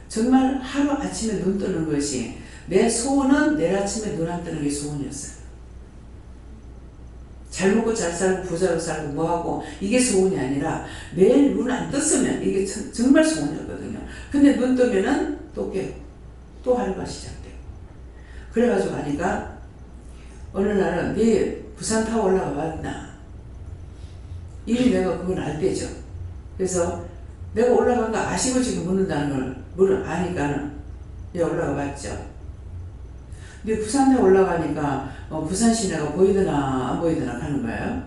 정말 하루 아침에 눈 뜨는 것이 내 소원은 내일 아침에 눈 안 뜨는 게 소원이었어요. 잘 먹고 잘 살고 부자로 살고 뭐하고 이게 소원이 아니라 내일 눈 안 떴으면 이게 정말 소원이었거든요. 근데 눈 뜨면은 또 깨고 또 하루가 시작되고 그래가지고 하니까 어느 날은 네 부산 타고 올라가 봤나 이미 내가 그걸 알 때죠. 그래서 내가 올라간 거 아시고 지금 묻는다는 걸 아니까는 올라가 봤죠. 근데 부산에 올라가니까 부산 시내가 보이더나 안 보이더나 하는 거예요.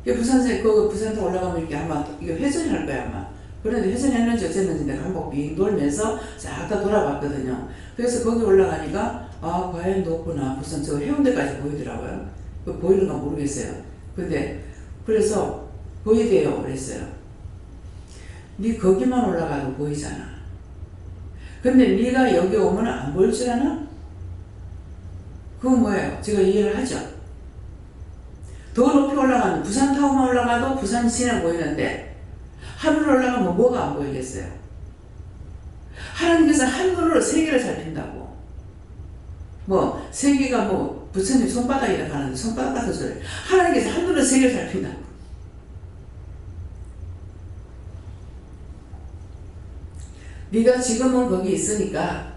부산 타고 올라가면 이렇게 아마 이거 회전이 할 거야 아마. 그런데 회전했는지 어쨌는지 내가 한번 빙 돌면서 싹 다 돌아봤거든요. 그래서 거기 올라가니까 아 과연 높구나. 부산 저 해운대까지 보이더라고요. 보이는가 모르겠어요. 근데 그래서 보이대요 그랬어요. 네 거기만 올라가도 보이잖아. 근데 네가 여기 오면 안 보일 줄 아나? 그건 뭐예요? 제가 이해를 하죠. 더 높이 올라가면 부산 타워만 올라가도 부산 시내 보이는데 하늘로 올라가면 뭐가 안 보이겠어요? 하나님께서 하늘로 세계를 살핀다고. 뭐 세계가 뭐 부처님 손바닥이라 하는데 손바닥 같은 소리. 하나님께서 하늘로 세계를 살핀다고. 네가 지금은 거기 있으니까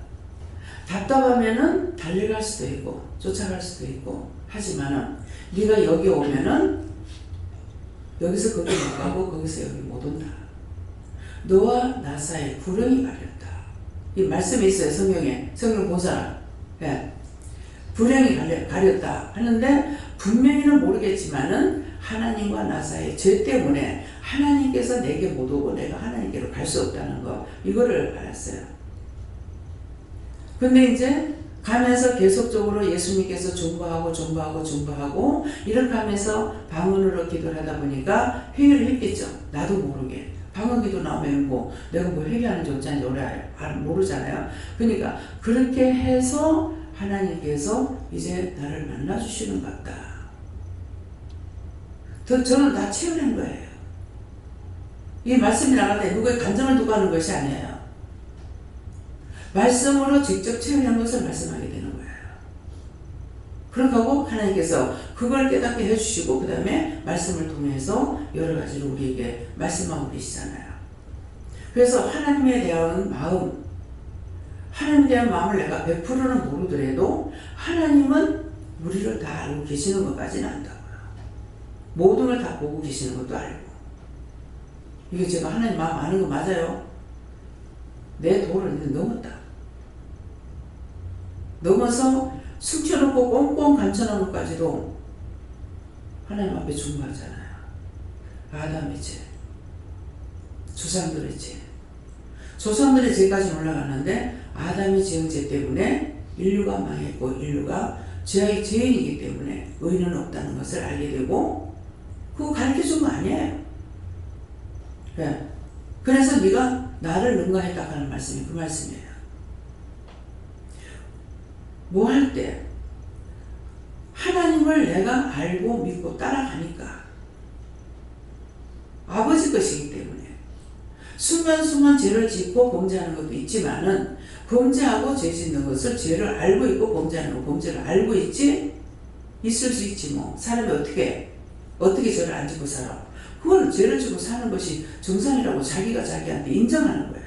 답답하면은 달려갈 수도 있고 쫓아갈 수도 있고 하지만은 네가 여기 오면은 여기서 거기 못 가고 거기서 여기 못 온다. 너와 나 사이에 불행이 가렸다. 이 말씀이 있어요. 성경에. 성경 본 사람. 예. 불행이 가렸다 하는데 분명히는 모르겠지만은 하나님과 나 사이 죄 때문에 하나님께서 내게 못 오고 내가 하나님께로 갈 수 없다는 거, 이거를 알았어요. 근데 이제 가면서 계속적으로 예수님께서 중보하고 이렇게 하면서 방언으로 기도를 하다 보니까 회개를 했겠죠. 나도 모르게. 방언 기도 나오면 뭐 내가 뭐 회개하는지 어쩐지 모르잖아요. 그러니까 그렇게 해서 하나님께서 이제 나를 만나주시는 것 같다. 저는 다 체험한 거예요. 이 말씀이 나갈 때 누구의 감정을 두고 하는 것이 아니에요. 말씀으로 직접 체험한 것을 말씀하게 되는 거예요. 그렇게 하고 하나님께서 그걸 깨닫게 해주시고 그 다음에 말씀을 통해서 여러 가지로 우리에게 말씀하고 계시잖아요. 그래서 하나님에 대한 마음, 하나님에 대한 마음을 내가 100%는 모르더라도 하나님은 우리를 다 알고 계시는 것까지는 안다고요. 모든 걸 다 보고 계시는 것도 알고. 이게 제가 하나님 마음 아는 거 맞아요. 내 도를 이제 넘었다. 넘어서 숨겨놓고 꽁꽁 감춰놓은 것까지도 하나님 앞에 중보하잖아요. 아담의 죄, 조상들의 죄. 조상들의 죄까지 올라가는데 아담의 지은 죄 때문에 인류가 망했고 인류가 죄의 죄인이기 때문에 의인은 없다는 것을 알게 되고 그거 가르쳐준 거 아니에요. 네. 그래서 네가 나를 능가했다 하는 말씀이 그 말씀이에요. 뭐 할 때 하나님을 내가 알고 믿고 따라가니까 아버지 것이기 때문에 순간순간 죄를 짓고 범죄하는 것도 있지만은 범죄하고 죄 짓는 것을 죄를 알고 있고 범죄하는 거 범죄를 알고 있을 수 있지 뭐. 사람이 어떻게 죄를 안 짓고 살아? 그건 죄를 지고 사는 것이 정상이라고 자기가 자기한테 인정하는 거예요.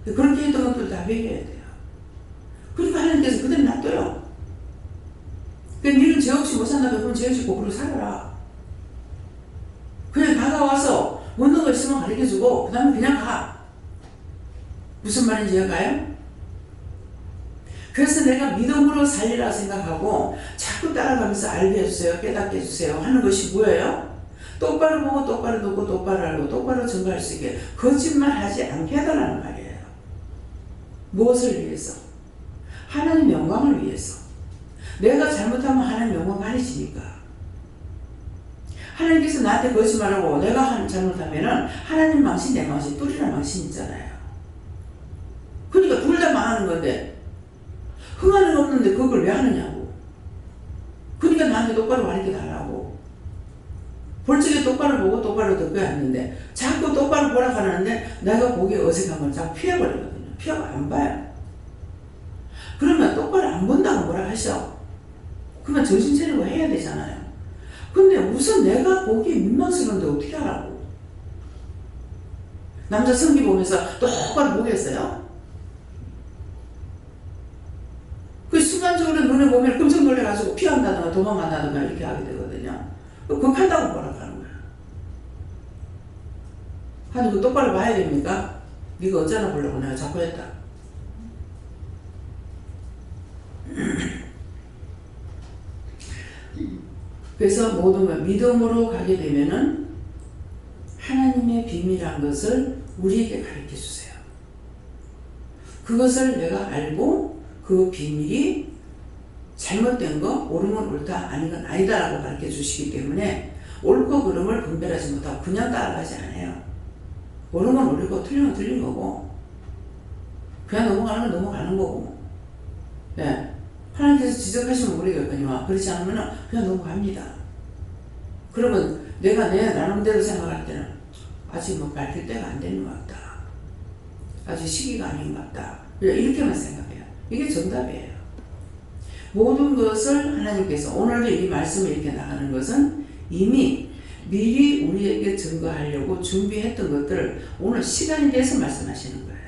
그렇게 했던 것들 다 회개해야 돼요. 그러니까 하나님께서 그대로 놔둬요. 그러니까 니는 죄 없이 못 산다면 그럼 죄 없이 고꾸로 살아라. 그냥 다가와서 묻는 거 있으면 가르쳐주고 그 다음에 그냥 가. 무슨 말인지 이해가요? 그래서 내가 믿음으로 살리라 생각하고 자꾸 따라가면서 알게 해주세요, 깨닫게 해주세요 하는 것이 뭐예요? 똑바로 보고 똑바로 듣고 똑바로 알고 똑바로 증거할 수 있게 거짓말하지 않게 해달라는 말이에요. 무엇을 위해서? 하나님 영광을 위해서. 내가 잘못하면 하나님 영광 가리지니까. 하나님께서 나한테 거짓말하고 내가 잘못하면은 하나님 망신 내 망신 뿔이나 망신 있잖아요. 그러니까 둘 다 망하는 건데 흥하는 거 없는데 그걸 왜 하느냐고. 그러니까 나한테 똑바로 가르쳐 달라고. 볼 적에 똑바로 보고 똑바로 듣고 했는데 자꾸 똑바로 보라 하는데 내가 보기에 어색한 걸 자꾸 피해버리거든요. 피하고 안 봐요. 그러면 똑바로 안 본다고 뭐라 하셔. 그러면 정신 차리고 해야 되잖아요. 근데 우선 내가 보기에 민망스러운데 어떻게 하라고. 남자 성기 보면서 똑바로 보겠어요? 그 순간적으로 눈에 보면 끔찍 놀래가지고 피한다든가 도망간다든가 이렇게 하게 되거든요. 극한다고 뭐라고 하는 거야. 아니 그 똑바로 봐야 됩니까? 네가 어쩌나 보려고 내가 자꾸 했다. 그래서 모든 걸 믿음으로 가게 되면은 하나님의 비밀이란 것을 우리에게 가르쳐 주세요. 그것을 내가 알고 그 비밀이 잘못된 거, 옳은 건 옳다, 아닌 건 아니다라고 가르쳐 주시기 때문에 옳고 그름을 분별하지 못하고 그냥 따라가지 않아요. 옳은 건 옳고 틀린 건 틀린 거고 그냥 넘어가는 건 넘어가는 거고. 네. 하나님께서 지적하시면 모르겠거니와 그렇지 않으면 그냥 넘어갑니다. 그러면 내가 내 나름대로 생각할 때는 아직 뭐 밝힐 때가 안 되는 것 같다. 아직 시기가 아닌 것 같다. 이렇게만 생각해요. 이게 정답이에요. 모든 것을 하나님께서 오늘도 이 말씀을 이렇게 나가는 것은 이미 미리 우리에게 증거하려고 준비했던 것들을 오늘 시간이 돼서 말씀하시는 거예요.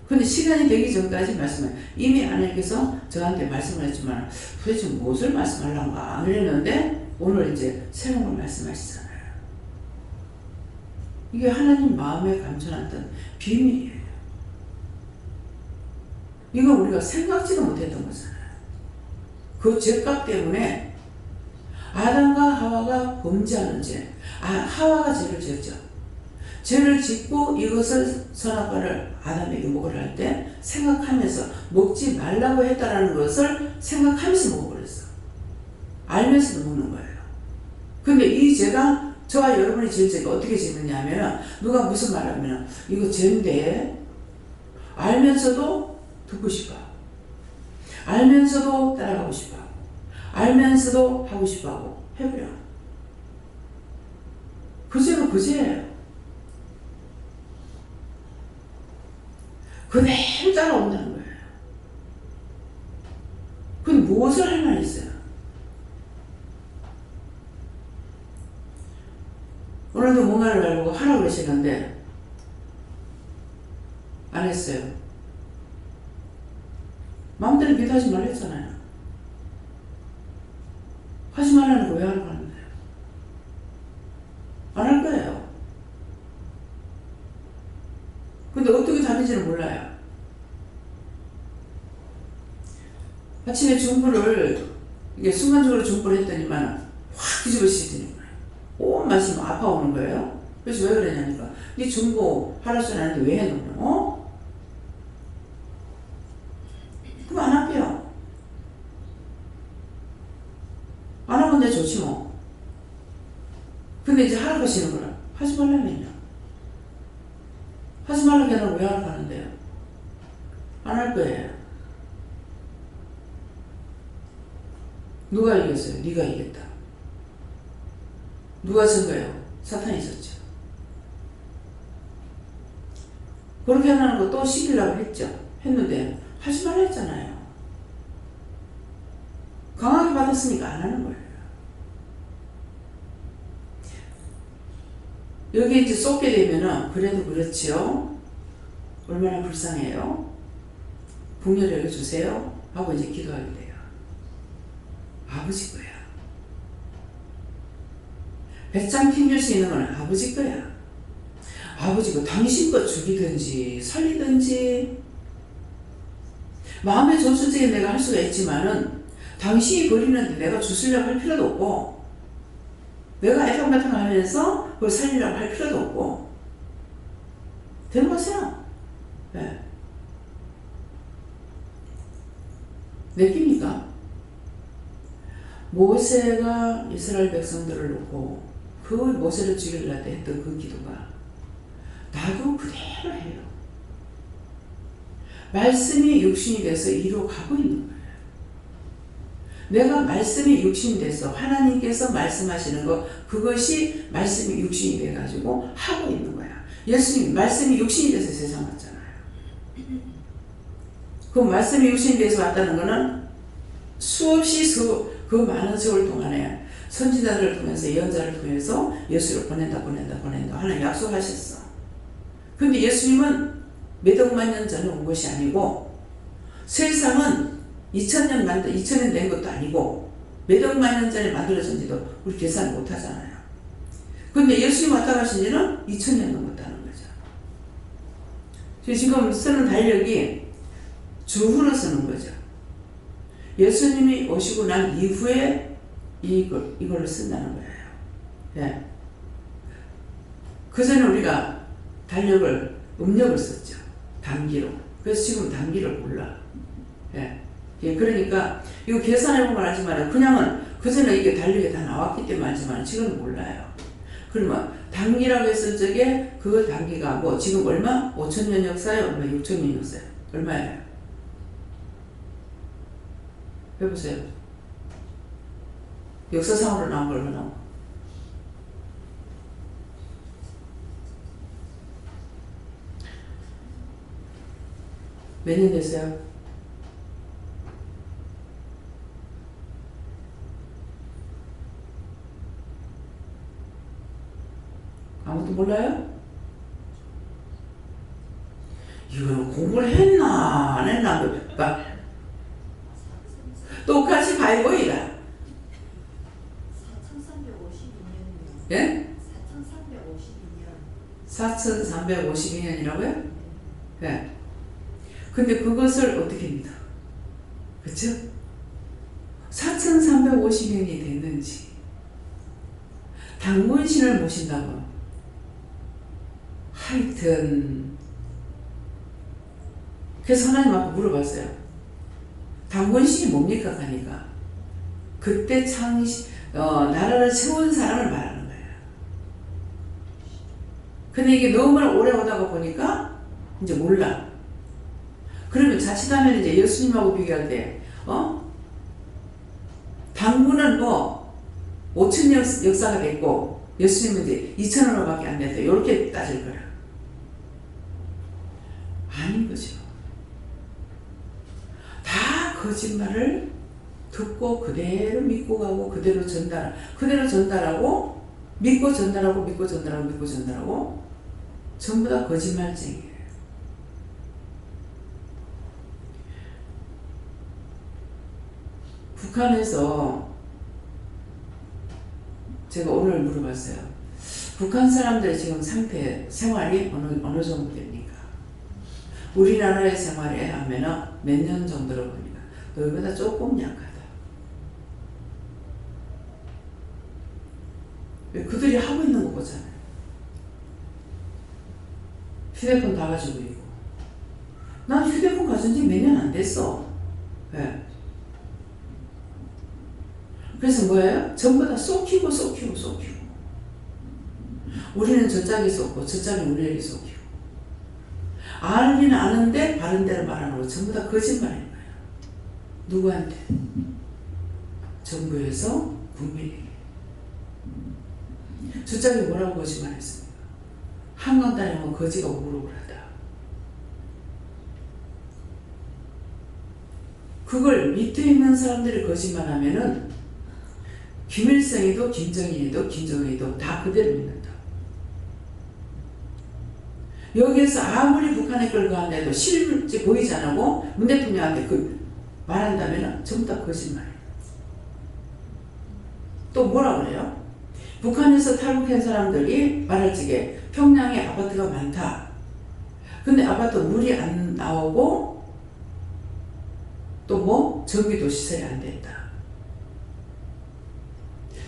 근데 시간이 되기 전까지 말씀을 이미 하나님께서 저한테 말씀을 했지만 도대체 무엇을 말씀하려는가 안 그랬는데 오늘 이제 새로운 걸 말씀하시잖아요. 이게 하나님 마음에 감춰놨던 비밀이에요. 이거 우리가 생각지도 못했던 거잖아요. 그 죄값 때문에 아담과 하와가 범죄하는 죄. 하와가 죄를 지었죠. 죄를 짓고 이것을 선악과를 아담에게 먹으라 할 때 생각하면서 먹지 말라고 했다라는 것을 생각하면서 먹어버렸어. 알면서도 먹는 거예요. 근데 이 죄가 저와 여러분이 지을 죄가 어떻게 짓느냐 하면 누가 무슨 말 하면 이거 죄인데 알면서도 듣고 싶어. 알면서도 따라가고 싶어. 알면서도 하고 싶어 하고 해버려. 그 죄가 그 죄예요. 그대로 따라온다는 거예요. 근데 무엇을 할 말이 있어요? 오늘도 뭔가를 알고 하라고 그러시는데 안 했어요. 마음대로 기도하지 말라 했잖아요. 하지 말라는 거 왜 하라고 하는데요? 안 할 거예요. 근데 어떻게 답인지는 몰라요. 아침에 중부를 이게 순간적으로 중부를 했더니만 확 뒤집어지더니 온 말씀 아파오는 거예요. 그래서 왜 그러냐니까 네 중보 하라 소리 하는데 왜 해놓냐? 그럼 안 할게요. 안 하면 내 좋지 뭐. 근데 이제 하라고 하시는 거라 하지 말라면요. 하지 말라고 해놓고 왜 하라고 하는데요? 안 할 거예요. 누가 이겼어요? 네가 이겼다. 누가 진 거예요? 사탄이 졌죠. 그렇게 하는 거 또 시키려고 했죠. 했는데 하지 말라 했잖아요. 강하게 받았으니까 안 하는 거예요. 여기 이제 쏟게 되면은 그래도 그렇지요. 얼마나 불쌍해요. 복렬을 여겨주세요 하고 이제 기도하게 돼요. 아버지 거야. 배짱 튕길 수 있는 건 아버지 거야. 아버지가 당신 거 죽이든지 살리든지 마음의 조수적에 내가 할 수가 있지만은 당신이 버리는데 내가 주스려고 할 필요도 없고 내가 애당바당 하면서 그걸 살리려고 할 필요도 없고 데려가세요. 네. 느낍니까? 모세가 이스라엘 백성들을 놓고 그 모세를 죽이려고 했던 그 기도가 나도 그대로 해요. 말씀이 육신이 돼서 이루어가고 있는 거예요. 내가 말씀이 육신이 돼서 하나님께서 말씀하시는 것 그것이 말씀이 육신이 돼가지고 하고 있는 거야. 예수님 말씀이 육신이 돼서 세상 왔잖아요. 그 말씀이 육신이 돼서 왔다는 거는 수없이 그 많은 세월 동안에 선지자들을 통해서 예언자를 통해서 예수를 보낸다 하나님 약속하셨어. 근데 예수님은 몇 억만 년 전에 온 것이 아니고 세상은 2000년 된 것도 아니고 몇 억만 년 전에 만들어진지도 우리 계산 못 하잖아요. 근데 예수님 왔다 가신 지는 2000년 넘었다는 거죠. 지금 쓰는 달력이 주후로 쓰는 거죠. 예수님이 오시고 난 이후에 이걸로 쓴다는 거예요. 예. 그전에 우리가 달력을 음력을 썼죠. 단기로. 그래서 지금 단기를 몰라. 예. 예. 그러니까 이거 계산해보면 알지만 그냥은 그전에 이게 달력에 다 나왔기 때문에 알지만 지금은 몰라요. 그러면 단기라고 했을 적에 그 단기가 뭐 지금 얼마? 5,000년 역사에 얼마? 6,000년 역사에 얼마예요? 해보세요. 역사상으로 나온 걸 얼마나? 몇 년 됐어요? 아무도 몰라요? 이거는 공부를 했나 안 했나 봐. 똑같이 바이블이다. 4352년이요. 예? 4352년. 4352년이라고요? 예. 근데 그것을 어떻게 믿어? 그쵸? 4350년이 됐는지 당군신을 모신다고. 하여튼 그래서 하나님 앞에 물어봤어요. 당군신이 뭡니까? 하니까 그때 나라를 세운 사람을 말하는 거예요. 근데 이게 너무나 오래 오다가 보니까 이제 몰라. 그러면 자칫하면 이제 예수님하고 비교할 때, 당군은 뭐 5,000년 역사가 됐고 예수님은 이제 2,000원밖에 안 됐다. 이렇게 따질 거라. 아닌 거죠. 다 거짓말을 듣고 그대로 믿고 가고 그대로 전달하고 믿고 전달하고 전부 다 거짓말쟁이에요. 북한에서 제가 오늘 물어봤어요. 북한 사람들의 지금 생활이 어느 정도 됩니까? 우리나라의 생활에 하면은 몇 년 정도로 보니까 너희보다 조금 약하다. 그들이 하고 있는 거 보잖아요. 휴대폰 다 가지고 있고. 난 휴대폰 가진 지 몇 년 안 됐어. 네. 그래서 뭐예요? 전부 다 쏘키고. 우리는 저짝이 쏘고 저짝이 우리에게 쏘키고. 알기는 아는데 바른 대로 말하는 거 전부 다 거짓말인 거예요. 누구한테? 정부에서 국민에게. 저짝이 뭐라고 거짓말했습니까? 한강 다니면 거지가 우글우글하다. 그걸 밑에 있는 사람들이 거짓말하면은 김일성이도 김정일이도 김정은이도 다 그대로 믿는다. 여기에서 아무리 북한에 끌고 간데도 실제 보이지 않고 문 대통령한테 말한다면 전부 다 거짓말이에요. 또 뭐라 그래요? 북한에서 탈북한 사람들이 말할 적에 평양에 아파트가 많다. 근데 아파트 물이 안 나오고 또 뭐 전기도 시설이 안 됐다.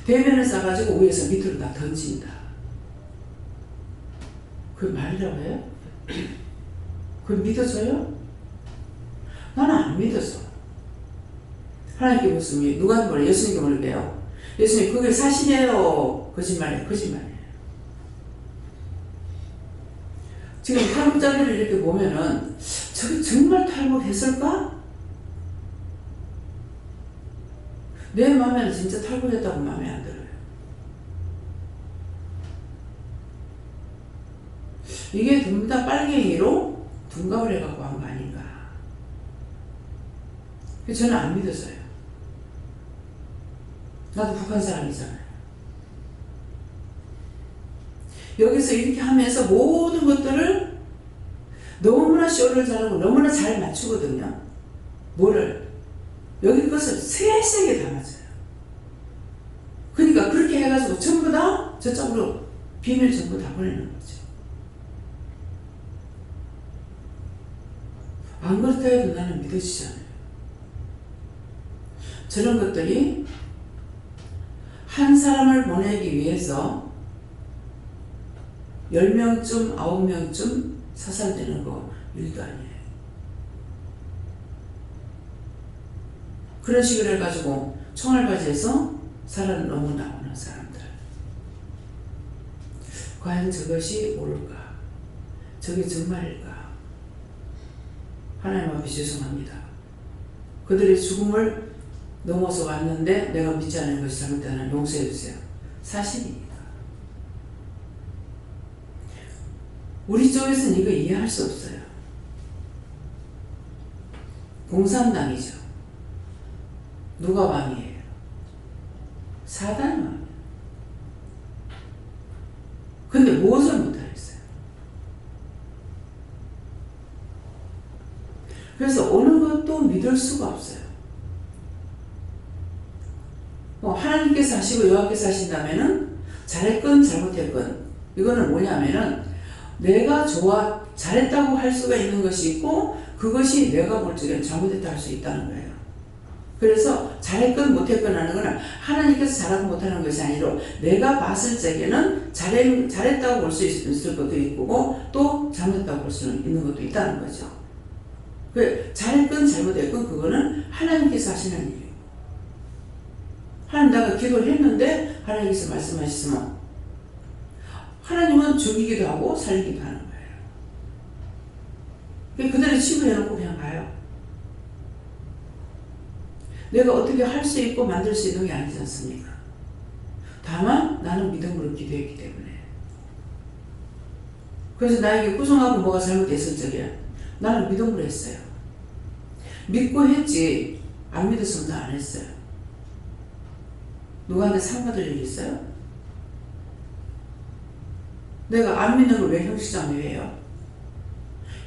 대면을 싸가지고 위에서 밑으로 다 던진다. 그게 말이라고 해요? 그걸 믿어줘요? 나는 안 믿어서. 하나님께 묻습니다. 누가 뭐래? 예수님께 물을게요. 예수님 그게 사실이에요? 거짓말이에요? 거짓말이에요. 지금 탈북자들을 이렇게 보면은 저게 정말 탈북했을까? 내 마음에는 진짜 탈북했다고 마음에 안 들어요. 이게 전부 다 빨갱이로 둔갑을 해갖고 한 거 아닌가. 그래서 저는 안 믿었어요. 나도 북한 사람이잖아요. 여기서 이렇게 하면서 모든 것들을 너무나 쇼를 잘하고 너무나 잘 맞추거든요. 뭐를? 여기 것을 세세하게 다 맞아요. 그러니까 그렇게 해가지고 전부 다 저쪽으로 비밀 전부 다 보내는 거죠. 안 그렇다 해도 나는 믿어지잖아요. 저런 것들이 한 사람을 보내기 위해서 10명쯤, 9명쯤 사살되는 거 일도 아니에요. 그런 식으로 해가지고 총알바지에서 살아넘어 나오는 사람들. 과연 저것이 옳을까? 저게 정말일까? 하나님 앞에 죄송합니다. 그들의 죽음을 넘어서 왔는데 내가 믿지 않은 것이 잘못되는 용서해 주세요. 사실입니다. 우리 쪽에서는 이거 이해할 수 없어요. 공산당이죠. 누가 왕이에요? 사단이 왕이에요. 근데 무엇을 못하겠어요? 그래서 어느 것도 믿을 수가 없어요. 하나님께서 하시고 여호와께서 하신다면은 잘했건 잘못했건 이거는 뭐냐면은 내가 잘했다고 할 수가 있는 것이 있고 그것이 내가 볼 적에는 잘못했다 할 수 있다는 거예요. 그래서 잘했건 못했건 하는 거는 하나님께서 잘하고 못하는 것이 아니라 내가 봤을 적에는 잘했다고 볼 수 있을 것도 있고 또 잘못했다고 볼 수는 있는 것도 있다는 거죠. 잘했건 잘못했건 그거는 하나님께서 하시는 일이에요. 하나님 내가 기도를 했는데 하나님께서 말씀하시면 하나님은 죽이기도 하고 살리기도 하는 거예요. 그대로 치부해놓고 그냥 가요. 내가 어떻게 할 수 있고 만들 수 있는 게 아니지 않습니까? 다만 나는 믿음으로 기도했기 때문에. 그래서 나에게 구성하고 뭐가 잘못됐을 적에 나는 믿음으로 했어요. 믿고 했지 안 믿었으면 나 안 했어요. 누구한테 상 받을 일 있어요? 내가 안 믿는 걸 왜 형식상을 해요?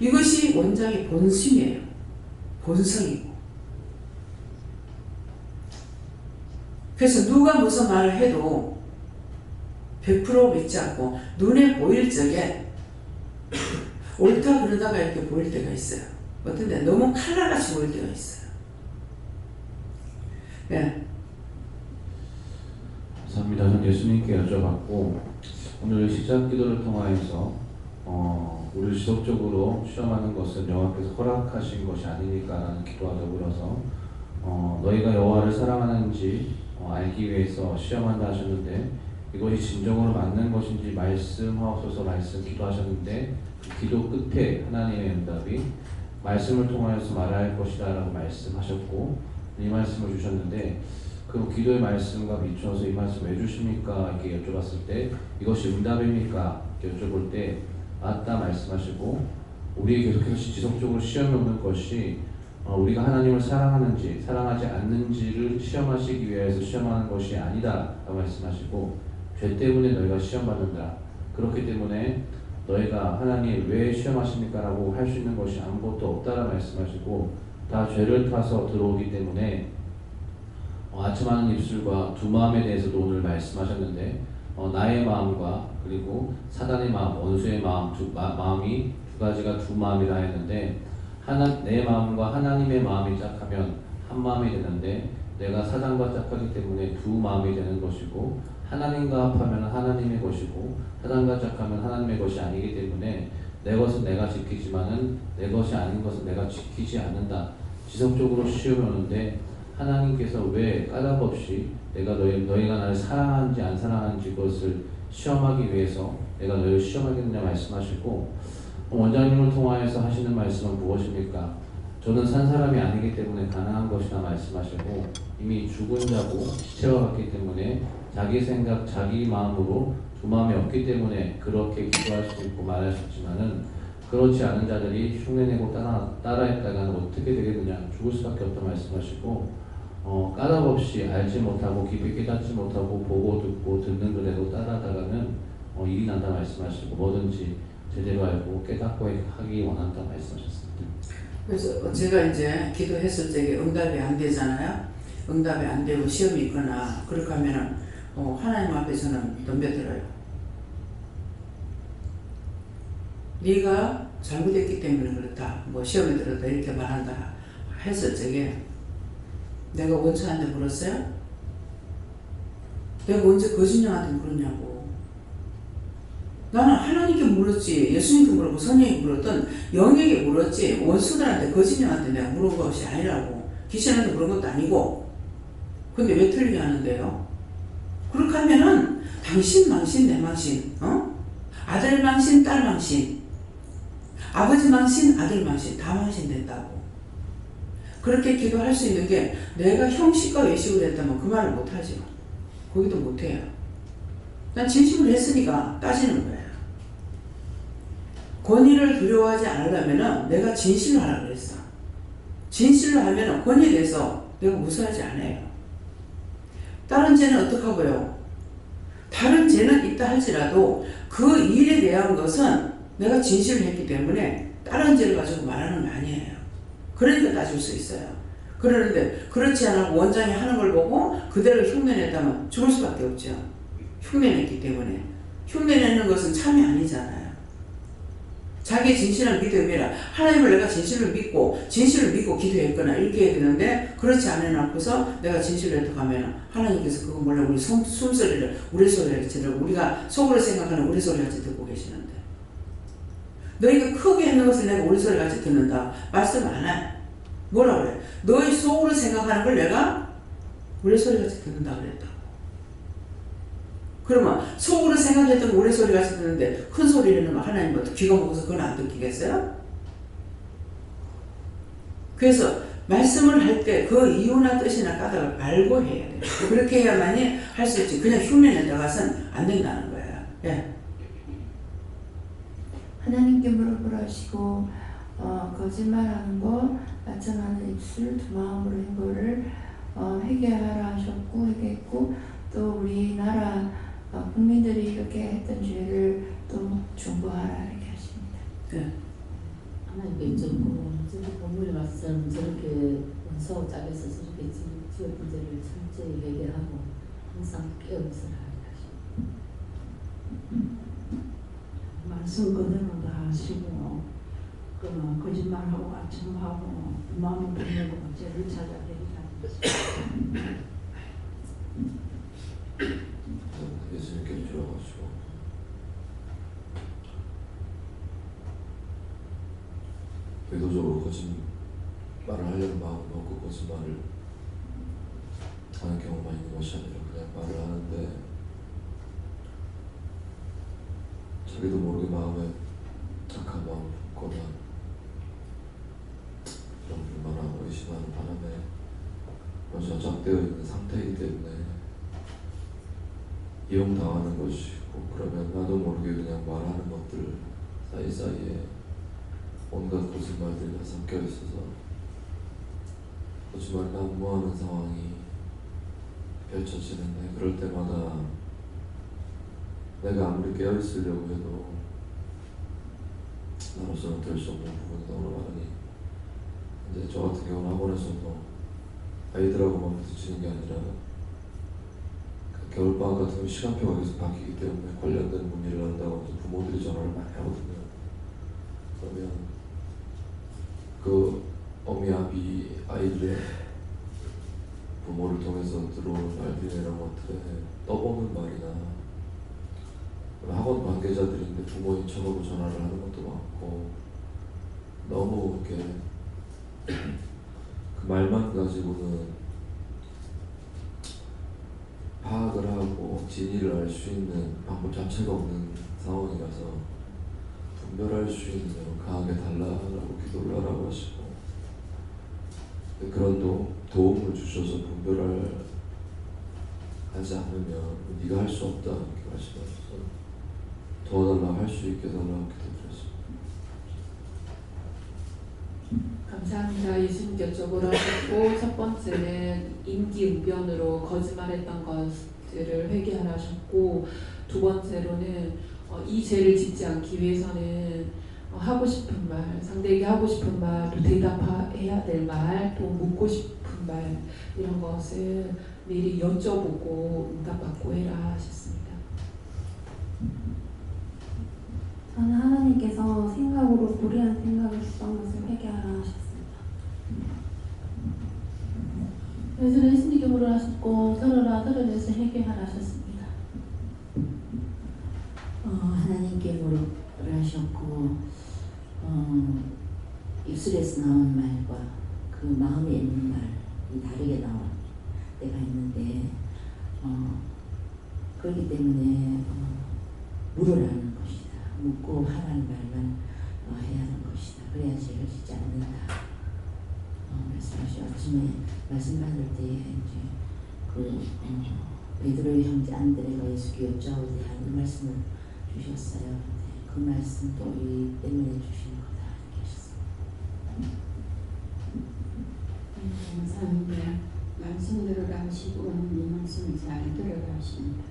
이것이 원장의 본심이에요. 본성이고. 그래서 누가 무슨 말을 해도 100% 믿지 않고 눈에 보일 적에 옳다 그러다가 이렇게 보일 때가 있어요. 어떤 데 너무 칼날같이 보일 때가 있어요. 네. 감사합니다. 전 예수님께 여쭤봤고 오늘 시작 기도를 통하여서 우리를 지속적으로 시험하는 것은 여호와께서 허락하신 것이 아니니까라는 기도와 더불어서 너희가 여호와를 사랑하는지 알기 위해서 시험한다 하셨는데 이것이 진정으로 맞는 것인지 말씀하옵소서 말씀 기도하셨는데 그 기도 끝에 하나님의 응답이 말씀을 통하여서 말할 것이다 라고 말씀하셨고 이 말씀을 주셨는데 그 기도의 말씀과 비추어서 이 말씀 왜 주십니까? 이렇게 여쭤봤을 때 이것이 응답입니까? 이렇게 여쭤볼 때 맞다 말씀하시고 우리 계속해서 지속적으로 시험에 오는 것이 우리가 하나님을 사랑하는지 사랑하지 않는지를 시험하시기 위해서 시험하는 것이 아니다 라고 말씀하시고 죄 때문에 너희가 시험받는다. 그렇기 때문에 너희가 하나님 왜 시험하십니까? 라고 할 수 있는 것이 아무것도 없다라 말씀하시고 다 죄를 타서 들어오기 때문에 아첨하는 입술과 두 마음에 대해서도 오늘 말씀하셨는데 나의 마음과 그리고 사단의 마음, 원수의 마음 마음이 두 가지가 두 마음이라 했는데 내 마음과 하나님의 마음이 짝하면 한 마음이 되는데 내가 사단과 짝하기 때문에 두 마음이 되는 것이고 하나님과 합하면 하나님의 것이고 사단과 짝하면 하나님의 것이 아니기 때문에 내 것은 내가 지키지만은 내 것이 아닌 것은 내가 지키지 않는다. 지속적으로 시험이 오는데 하나님께서 왜 까닭없이 내가 너희가 나를 사랑하는지 안 사랑하는지 그것을 시험하기 위해서 내가 너희를 시험하겠느냐 말씀하시고 원장님을 통하여서 하시는 말씀은 무엇입니까? 저는 산 사람이 아니기 때문에 가능한 것이라 말씀하시고 이미 죽은 자고 시체와 같기 때문에 자기 생각, 자기 마음으로 두 마음이 없기 때문에 그렇게 기도할 수 있고 말하셨지만은 그렇지 않은 자들이 흉내내고 따라했다가는 어떻게 되겠느냐 죽을 수밖에 없다 말씀하시고 까닭없이 알지 못하고 깊이 깨닫지 못하고 보고 듣고 듣는 그대로 따라하다가는 일이 난다 말씀하시고 뭐든지 제대로 알고 깨닫고 하기 원한다 말씀하셨습니다. 그래서 제가 이제 기도했을 적에 응답이 안 되잖아요. 응답이 안 되고 시험이 있거나 그렇게 하면은 하나님 앞에서는 덤벼들어요. 네가 잘못했기 때문에 그렇다. 뭐 시험에 들었다 이렇게 말한다 했을 적에 내가 원수한테 물었어요? 내가 언제 거짓말한테 물었냐고. 나는 하나님께 물었지, 예수님께 물었고 성령에게 물었던 영에게 물었지 원수들한테 거짓말한테 내가 물은 것이 아니라고. 귀신한테 물은 것도 아니고. 근데 왜 틀리게 하는데요? 그렇게 하면은 당신 망신 내 망신, 아들 망신 딸 망신, 아버지 망신 아들 망신 다 망신된다고. 그렇게 기도할 수 있는 게 내가 형식과 외식을 했다면 그 말을 못하죠. 거기도 못해요. 난 진심을 했으니까 따지는 거예요. 권위를 두려워하지 않으려면 내가 진실로 하라고 그랬어. 진실로 하면 권위에 대해서 내가 무서워하지 않아요. 다른 죄는 어떡하고요? 다른 죄는 있다 할지라도 그 일에 대한 것은 내가 진실을 했기 때문에 다른 죄를 가지고 말하는 거 아니에요. 그러니까 따질 수 있어요. 그러는데 그렇지 않고 원장이 하는 걸 보고 그대로 흉내냈다면 죽을 수밖에 없죠. 흉내냈기 때문에. 흉내내는 것은 참이 아니잖아요. 자기의 진실한 믿음을 믿어라. 하나님을 내가 진실을 믿고 기도했거나 이렇게 해야 되는데 그렇지 않아놓고서 내가 진실을 했다가면 하나님께서 그거 몰라 우리 숨소리를 우리가 속으로 생각하는 우리 소리같이 듣고 계시는데 너희가 크게 했는 것을 내가 우리 소리같이 듣는다. 말씀 안 해. 뭐라 그래? 너희 속으로 생각하는 걸 내가 우리 소리같이 듣는다 그랬다. 그러면 속으로 생각했던 우리 소리같이 듣는데 큰 소리는 하나님 귀가 먹어서 그건 안 듣기겠어요? 그래서 말씀을 할 때 그 이유나 뜻이나 까닭을 알고 해야 돼요. 그렇게 해야만이 할 수 있지. 그냥 흉내내 나가서는 안 된다는 거예요. 예. 하나님께 무릎을 하시고 거짓말하는 거, 마찬가지로 입술 두 마음으로 한 거를 회개하라 하셨고 회개했고 또 우리나라 국민들이 이렇게 했던 죄를 또 중보하라 이렇게 하십니다. 네. 하나님께 여쭙고 저렇게 본문에 말씀 저렇게 원수하고 짝에서 저렇게 지었던 죄를 철저히 회개하고 항상 깨어있으라 하십니다. 말씀 그대로 다 하시고 거짓말하고 아첨하고 마음을 부르고 죄를 찾아내리라. 예수님께 주셔가지고 의도적으로 거짓말을 하려는 마음을 먹고 거짓말을 하는 경우가 있는 것이 아니라 그냥 말을 하는데 자기도 모르게 마음에 착한 마음을 품거나 그런 불만하고 의심하는 바람에 먼저 저작되어 있는 상태이기 때문에 이용당하는 것이고 그러면 나도 모르게 그냥 말하는 것들 사이사이에 온갖 거짓말들이 다 섞여 있어서 거짓말이 난무하는 상황이 펼쳐지는데 그럴 때마다 내가 아무리 깨어있으려고 해도 나로서는 될 수 없는 부분이 너무 많으니 이제 저 같은 경우는 학원에서도 아이들하고만 부딪히는 게 아니라 겨울방학 같은 경우 시간표가 계속 바뀌기 때문에 관련된 문의를 한다고 해서 부모들이 전화를 많이 하거든요. 그러면 그 어미 아비 아이들의 부모를 통해서 들어오는 말들이나 이런 것들에 떠보는 말이나 학원 관계자들인데 부모인 척하고 전화를 하는 것도 많고 너무 이렇게 그 말만 가지고는 파악을 하고 진위를 알 수 있는 방법 자체가 없는 상황이라서 분별할 수 있는 강하게 달라라고 기도를 하라고 하시고 그런 도움을 주셔서 분별을 하지 않으면 네가 할 수 없다 이렇게 말씀하셔서 도와달라고 할 수 있게 달라고 기도드렸습니다. 감사합니다. 예수님께 여쭤보라 하셨고 첫 번째는 임기응변으로 거짓말했던 것들을 회개하라 하셨고 두 번째로는 이 죄를 짓지 않기 위해서는 하고 싶은 말, 상대에게 하고 싶은 말, 또 대답해야 될 말, 또 묻고 싶은 말 이런 것을 미리 여쭤보고 응답받고 해라 하셨습니다. 저는 하나님께서 생각으로 불의한 생각을 주던 것을 회개하라 하셨습니다. 그래서 예수님께 물으라 하셨고 들어내서 회개하라 하셨습니다. 하나님께 물으라 하셨고 입술에서 나온 말과 그 마음에 있는 말이 다르게 나온 때가 있는데 그렇기 때문에 물으라는 것이다. 묻고 하라는 말만 해야 하는 것이다. 그래야 죄를 짓지 않는다. 말씀하시죠. 아침에 말씀 받을 때에 이제 그 베드로의 형제 안드레가 예수께 여짜오되 하는 말씀을 주셨어요. 그 말씀도 이 때문에 주시는 거다 이렇게 하셨습니다. 감사합니다. 말씀대로 가시고 이 말씀을 잘 들어가십니다.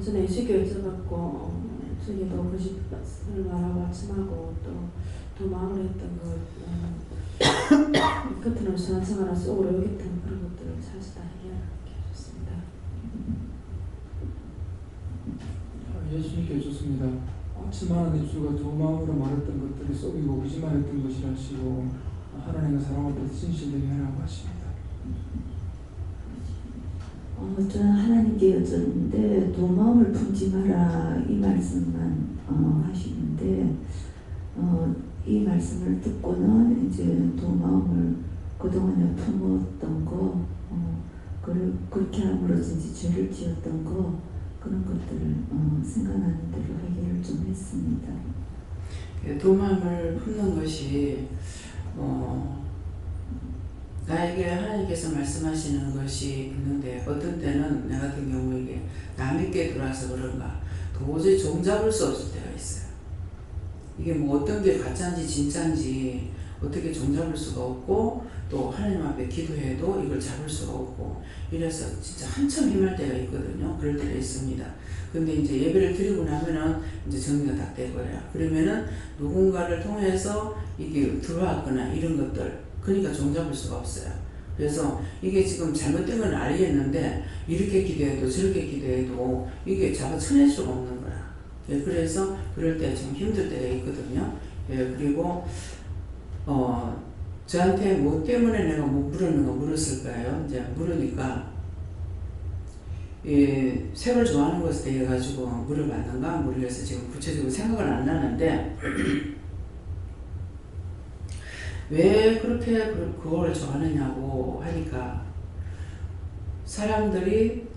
저는 예수께 여쭤봤고 저기도 거짓을 말하고 아침하고 또 마음을 했던 것 끝으로 신앙생활을 속으로 여겼던 그런 것들을 사실 다 해결하게 하셨습니다. 예수님께 여쭙습니다. 7만 입술과 두 마음으로 말했던 것들이 속이고 거짓말했던 것이라시고 하나님의 사랑 앞에서 진실되게 하라고 하십니다. 저는 하나님께 여쭤는데 두 마음을 품지 마라 이 말씀만 하시는데 이 말씀을 듣고는 이제 두 마음을 그동안에 품었던 거 그렇게 함으로써 이제 죄를 지었던 거 그런 것들을 생각나는 대로 해결을 좀 했습니다. 두 마음을 품는 것이 나에게 하나님께서 말씀하시는 것이 있는데 어떤 때는 내 같은 경우에 이게 남에게 들어와서 그런가 도저히 종잡을 수 없을 때가 있어요. 이게 뭐 어떤 게 가짜인지 진짜인지 어떻게 종잡을 수가 없고 또 하나님 앞에 기도해도 이걸 잡을 수가 없고 이래서 진짜 한참 힘할 때가 있거든요. 그럴 때가 있습니다. 근데 이제 예배를 드리고 나면은 이제 정리가 딱 되고요. 그러면은 누군가를 통해서 이게 들어왔거나 이런 것들 그러니까 종잡을 수가 없어요. 그래서 이게 지금 잘못된 건 알겠는데 이렇게 기도해도 저렇게 기도해도 이게 잡아쳐낼 수가 없는 거야. 예, 그래서 그럴 때 좀 힘들 때가 있거든요. 예, 그리고 저한테 뭐 때문에 내가 뭐 물었을까요? 이제 물으니까 색을 좋아하는 것에 대해 가지고 물어봤는가 모르겠어요. 지금 구체적으로 생각은 안 나는데 왜 그렇게 그걸 좋아하느냐고 하니까 사람들이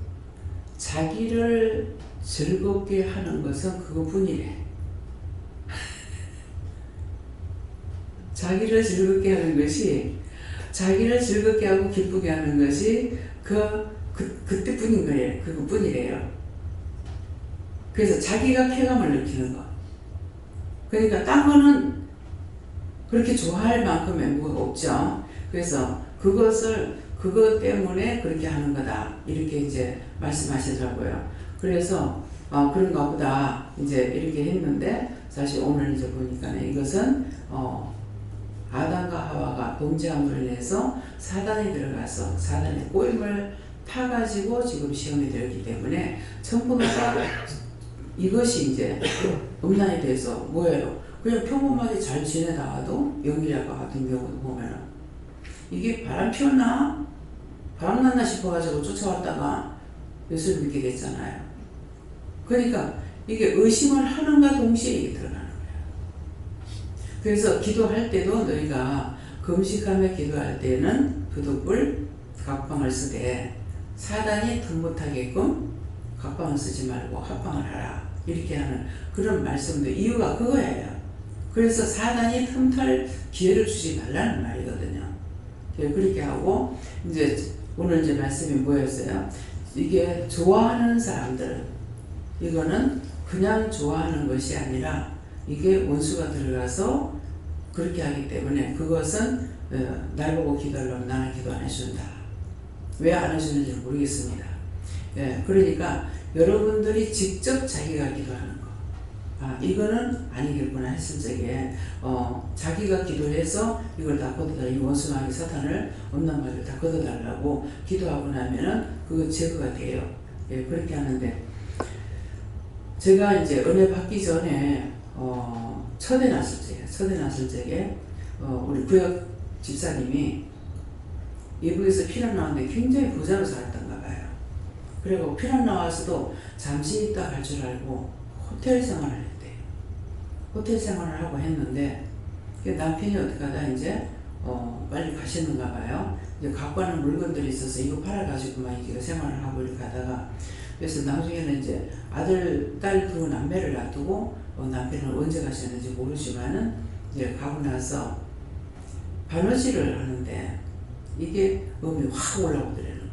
자기를 즐겁게 하는 것은 그것뿐이래. 자기를 즐겁게 하는 것이 자기를 즐겁게 하고 기쁘게 하는 것이 그때뿐인 거예요. 그것뿐이래요. 그래서 자기가 쾌감을 느끼는 거. 그러니까 딴 거는 그렇게 좋아할 만큼의 뭐가 없죠. 그래서 그것 때문에 그렇게 하는 거다. 이렇게 이제 말씀하시더라고요. 그래서 그런가 보다 이제 이렇게 했는데 사실 오늘 이제 보니까 이것은 아담과 하와가 범죄함으로 인해서 사단이 들어가서 사단의 꼬임을 타가지고 지금 시험이 되었기 때문에 전부 다 이것이 이제 음란에 대해서 뭐예요? 그냥 평범하게 잘 지내다가도 영일아과 같은 경우도 보면은 이게 바람 피웠나? 바람 났나 싶어가지고 쫓아왔다가 예수를 믿게 됐잖아요. 그러니까 이게 의심을 하는가 동시에 이게 들어가는 거예요. 그래서 기도할 때도 너희가 금식하며 기도할 때는 부득불 각방을 쓰되 사단이 틈 못하게끔 각방을 쓰지 말고 합방을 하라. 이렇게 하는 그런 말씀도 이유가 그거예요. 그래서 사단이 틈탈 기회를 주지 말라는 말이거든요. 그렇게 하고 이제 오늘 이제 말씀이 뭐였어요? 이게 좋아하는 사람들 이거는 그냥 좋아하는 것이 아니라 이게 원수가 들어가서 그렇게 하기 때문에 그것은 날 보고 기도하려면 나는 기도 안 해준다. 왜 안 해주는지 모르겠습니다. 예, 그러니까 여러분들이 직접 자기가 기도하는 거. 이거는 아니겠구나 했을 적에 자기가 기도해서 이걸 다 걷어달라. 원수마귀 사탄을 없는 말을 다 걷어달라고 기도하고 나면은 그거 제거가 돼요. 예, 그렇게 하는데 제가 이제 은혜 받기 전에 첫애 났을 적에 우리 구역 집사님이 외국에서 피난 나왔는데 굉장히 부자로 살았던가 봐요. 그리고 피난 나와서도 잠시 있다 갈 줄 알고 호텔 생활을 했대요. 호텔 생활을 하고 했는데 남편이 어떻게 하다 이제 빨리 가시는가 봐요. 이제 갖고 가는 물건들이 있어서 이거 팔아가지고만 이제 생활을 하고 이렇게 하다가 그래서 나중에는 이제 아들, 딸 두 남매를 놔두고 남편은 언제 가셨는지 모르지만은 이제 가고 나서 바느질을 하는데 이게 음이 확 올라오더라는 거예요.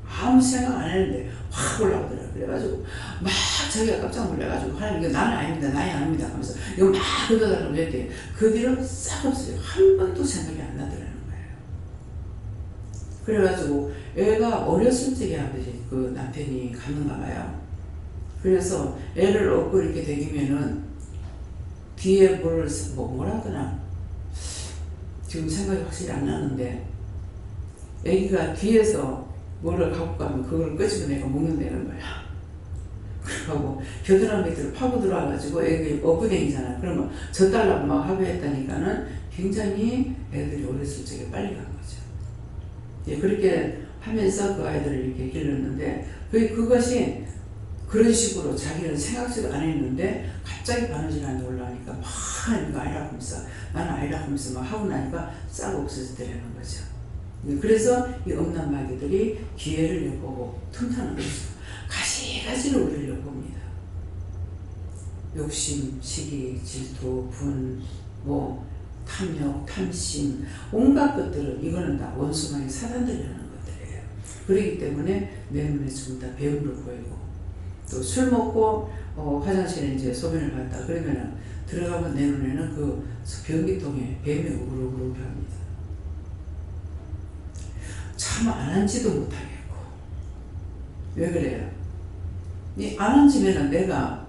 아무 생각 안 했는데 확 올라오더라고요. 그래가지고 막 자기가 깜짝 놀라가지고 하나님 이거 나는 아닙니다. 나이 아닙니다. 하면서 이거 막 걷어달라고 했더니 그 뒤로 싹 없어요. 한 번도 생각이 안 나더라는 거예요. 그래가지고 애가 어렸을 적에 아버지 그 남편이 갔는가 봐요. 그래서 애를 업고 이렇게 되기면은 뒤에 뭐라 하더나 지금 생각이 확실히 안 나는데 애기가 뒤에서 뭐를 갖고 가면 그걸 끄집어내고 먹는다는 거야. 들어가고 겨드랑이들 파고 들어와가지고 애기 엎구댕이잖아. 그러면 저 달라고 막 하고 했다니까는 굉장히 애들이 어렸을 적에 빨리 간 거죠. 예, 그렇게 하면서 그 아이들을 이렇게 길렀는데 그것이 그런 식으로 자기는 생각지도 안 했는데 갑자기 바느질한테 올라오니까 막 이거 아이라고 하면서 나는 아이라고 하면서 막 하고 나니까 싹 없어지더라는 거죠. 그래서 이 음란마귀들이 기회를 엿보고 틈타는 거죠. 가시가시로 우리를 엿봅니다. 욕심, 시기, 질투, 분, 탐욕, 탐심, 온갖 것들은 이거는 다 원수마귀 사단들이 하는 것들이에요. 그렇기 때문에 내 눈에 전부 다 배움으로 보이고 또 술 먹고 화장실에 이제 소변을 봤다 그러면은 들어가면 내 눈에는 그 변기통에 뱀이 우글우글 합니다. 참 안 앉지도 못하겠고. 왜 그래요? 안 앉으면은 내가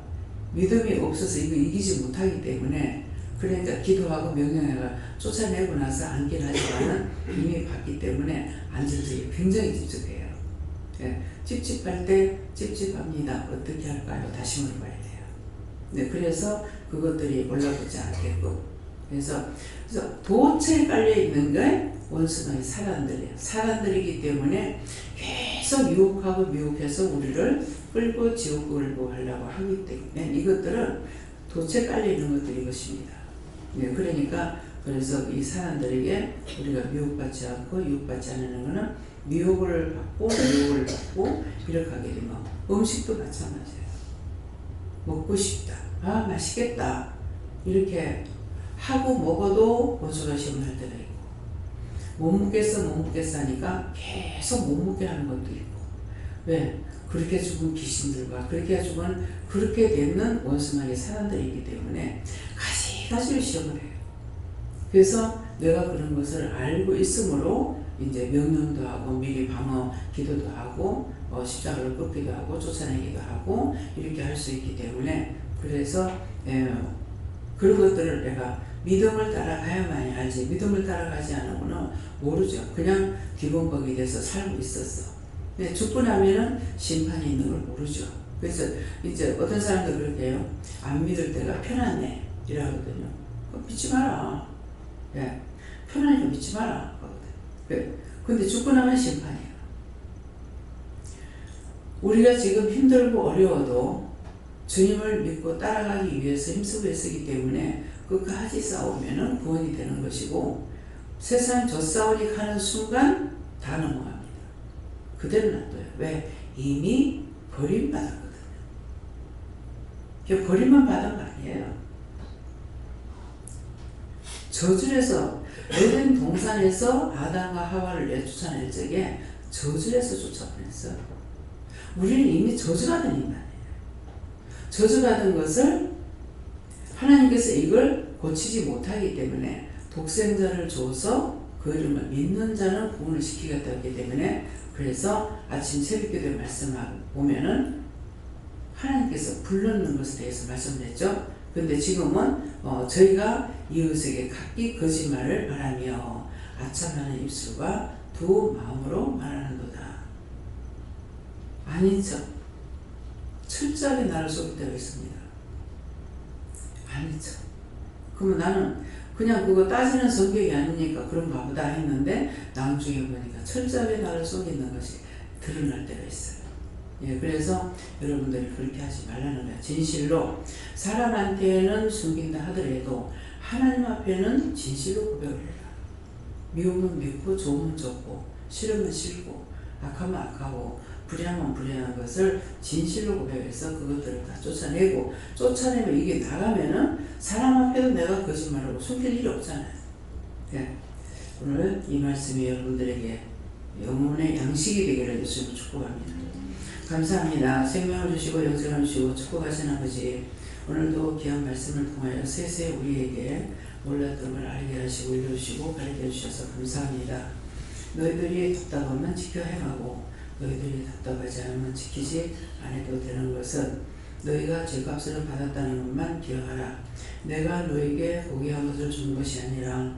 믿음이 없어서 이거 이기지 못하기 때문에 그러니까 기도하고 명령해가 쫓아내고 나서 앉긴 하지만은 이미 봤기 때문에 앉을 적이 굉장히 찝찝해요. 예, 찝찝할 때 찝찝합니다. 어떻게 할까요? 다시 물어봐야 돼요. 네, 그래서 그것들이 올라오지 않겠고 그래서 도처에 깔려있는 게 원수마귀 사단들이에요. 사단들이기 때문에 계속 유혹하고 미혹해서 우리를 끌고 지옥 끌고 하려고 하기 때문에 이것들은 도처에 깔려있는 것들이 것입니다. 네, 그러니까 그래서 이 사람들에게 우리가 미혹받지 않고 유혹받지 않는 것은 미혹을 받고 이렇게 하게 되면 음식도 마찬가지예요. 먹고 싶다. 아 맛있겠다. 이렇게 하고 먹어도 원수가 시험할 때가 있고 못 먹겠어 하니까 계속 못 먹게 하는 것도 있고 왜? 그렇게 죽은 귀신들과 그렇게 죽은 그렇게 되는 원수마귀 사람들이기 때문에 가시가시로 시험을 해요. 그래서 내가 그런 것을 알고 있으므로 이제 명령도 하고 미리 방어 기도도 하고 십자가를 꺾기도 하고 쫓아내기도 하고 이렇게 할 수 있기 때문에 그래서 그런 것들을 내가 믿음을 따라가야만이 알지 믿음을 따라가지 않으면 모르죠. 그냥 기본법이 돼서 살고 있었어. 근데 죽고 나면은 심판이 있는 걸 모르죠. 그래서 이제 어떤 사람들 그렇게 해요. 안 믿을 때가 편하네 이러거든요. 믿지 마라. 예, 편하니까 믿지 마라. 근데 죽고 나면 심판이에요. 우리가 지금 힘들고 어려워도 주님을 믿고 따라가기 위해서 힘쓰고 애쓰기 때문에 끝까지 싸우면은 구원이 되는 것이고 세상 젖싸우리 가는 순간 다 넘어갑니다. 그대로 놔둬요. 왜? 이미 버림받았거든요. 버림만 받은 거 아니에요. 저주에서 에덴 동산에서 아담과 하와를 내쫓아낼 적에 저주에서 쫓아보냈어요. 우리는 이미 저주받은 인간이에요. 저주받은 것을 하나님께서 이걸 고치지 못하기 때문에 독생자를 줘서 그 이름을 믿는 자는 구원을 시키겠다 했기 때문에 그래서 아침 새벽기도에 말씀하고 보면은 하나님께서 불러넣는 것에 대해서 말씀했죠. 근데 지금은 저희가 이웃에게 각기 거짓말을 말하며 아첨하는 입술과 두 마음으로 말하는도다. 아닌 척 철저하게 나를 속일 때가 있습니다. 아닌 척. 그러면 나는 그냥 그거 따지는 성격이 아니니까 그런가 보다 했는데 나중에 보니까 철저하게 나를 속이는 것이 드러날 때가 있어요. 예, 그래서 여러분들이 그렇게 하지 말라는 거예요. 진실로 사람한테는 숨긴다 하더라도 하나님 앞에는 진실로 고백을 해라. 미우면 밉고 좋으면 좋고 싫으면 싫고 악하면 악하고 불의하면 불의한 것을 진실로 고백해서 그것들을 다 쫓아내면 이게 나가면은 사람 앞에도 내가 거짓말하고 숨길 일이 없잖아요. 예. 오늘 이 말씀이 여러분들에게 영혼의 양식이 되기를 예수님을 축복합니다. 감사합니다. 생명을 주시고 영생을 주시고 축복하신 아버지, 오늘도 귀한 말씀을 통하여 세세 우리에게 몰랐던 걸 알게 하시고 일러주시고 가르쳐 주셔서 감사합니다. 너희들이 답답하면 지켜 행하고 너희들이 답답하지 않으면 지키지 않아도 되는 것은 너희가 죄값을 받았다는 것만 기억하라. 내가 너희에게 고귀한 것을 준 것이 아니라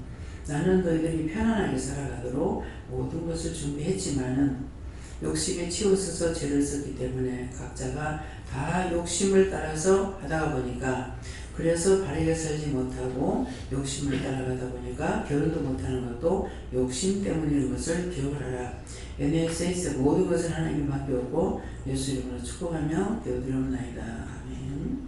나는 너희들이 편안하게 살아가도록 모든 것을 준비했지만은 욕심에 치우쳐서 죄를 썼기 때문에 각자가 다 욕심을 따라서 하다가 보니까 그래서 바르게 살지 못하고 욕심을 따라가다 보니까 결혼도 못하는 것도 욕심 때문인 것을 기억을 하라. NS에서 모든 것을 하나님께 맡겨오고 예수 이름으로 축복하며 기도드리옵나이다. 아멘.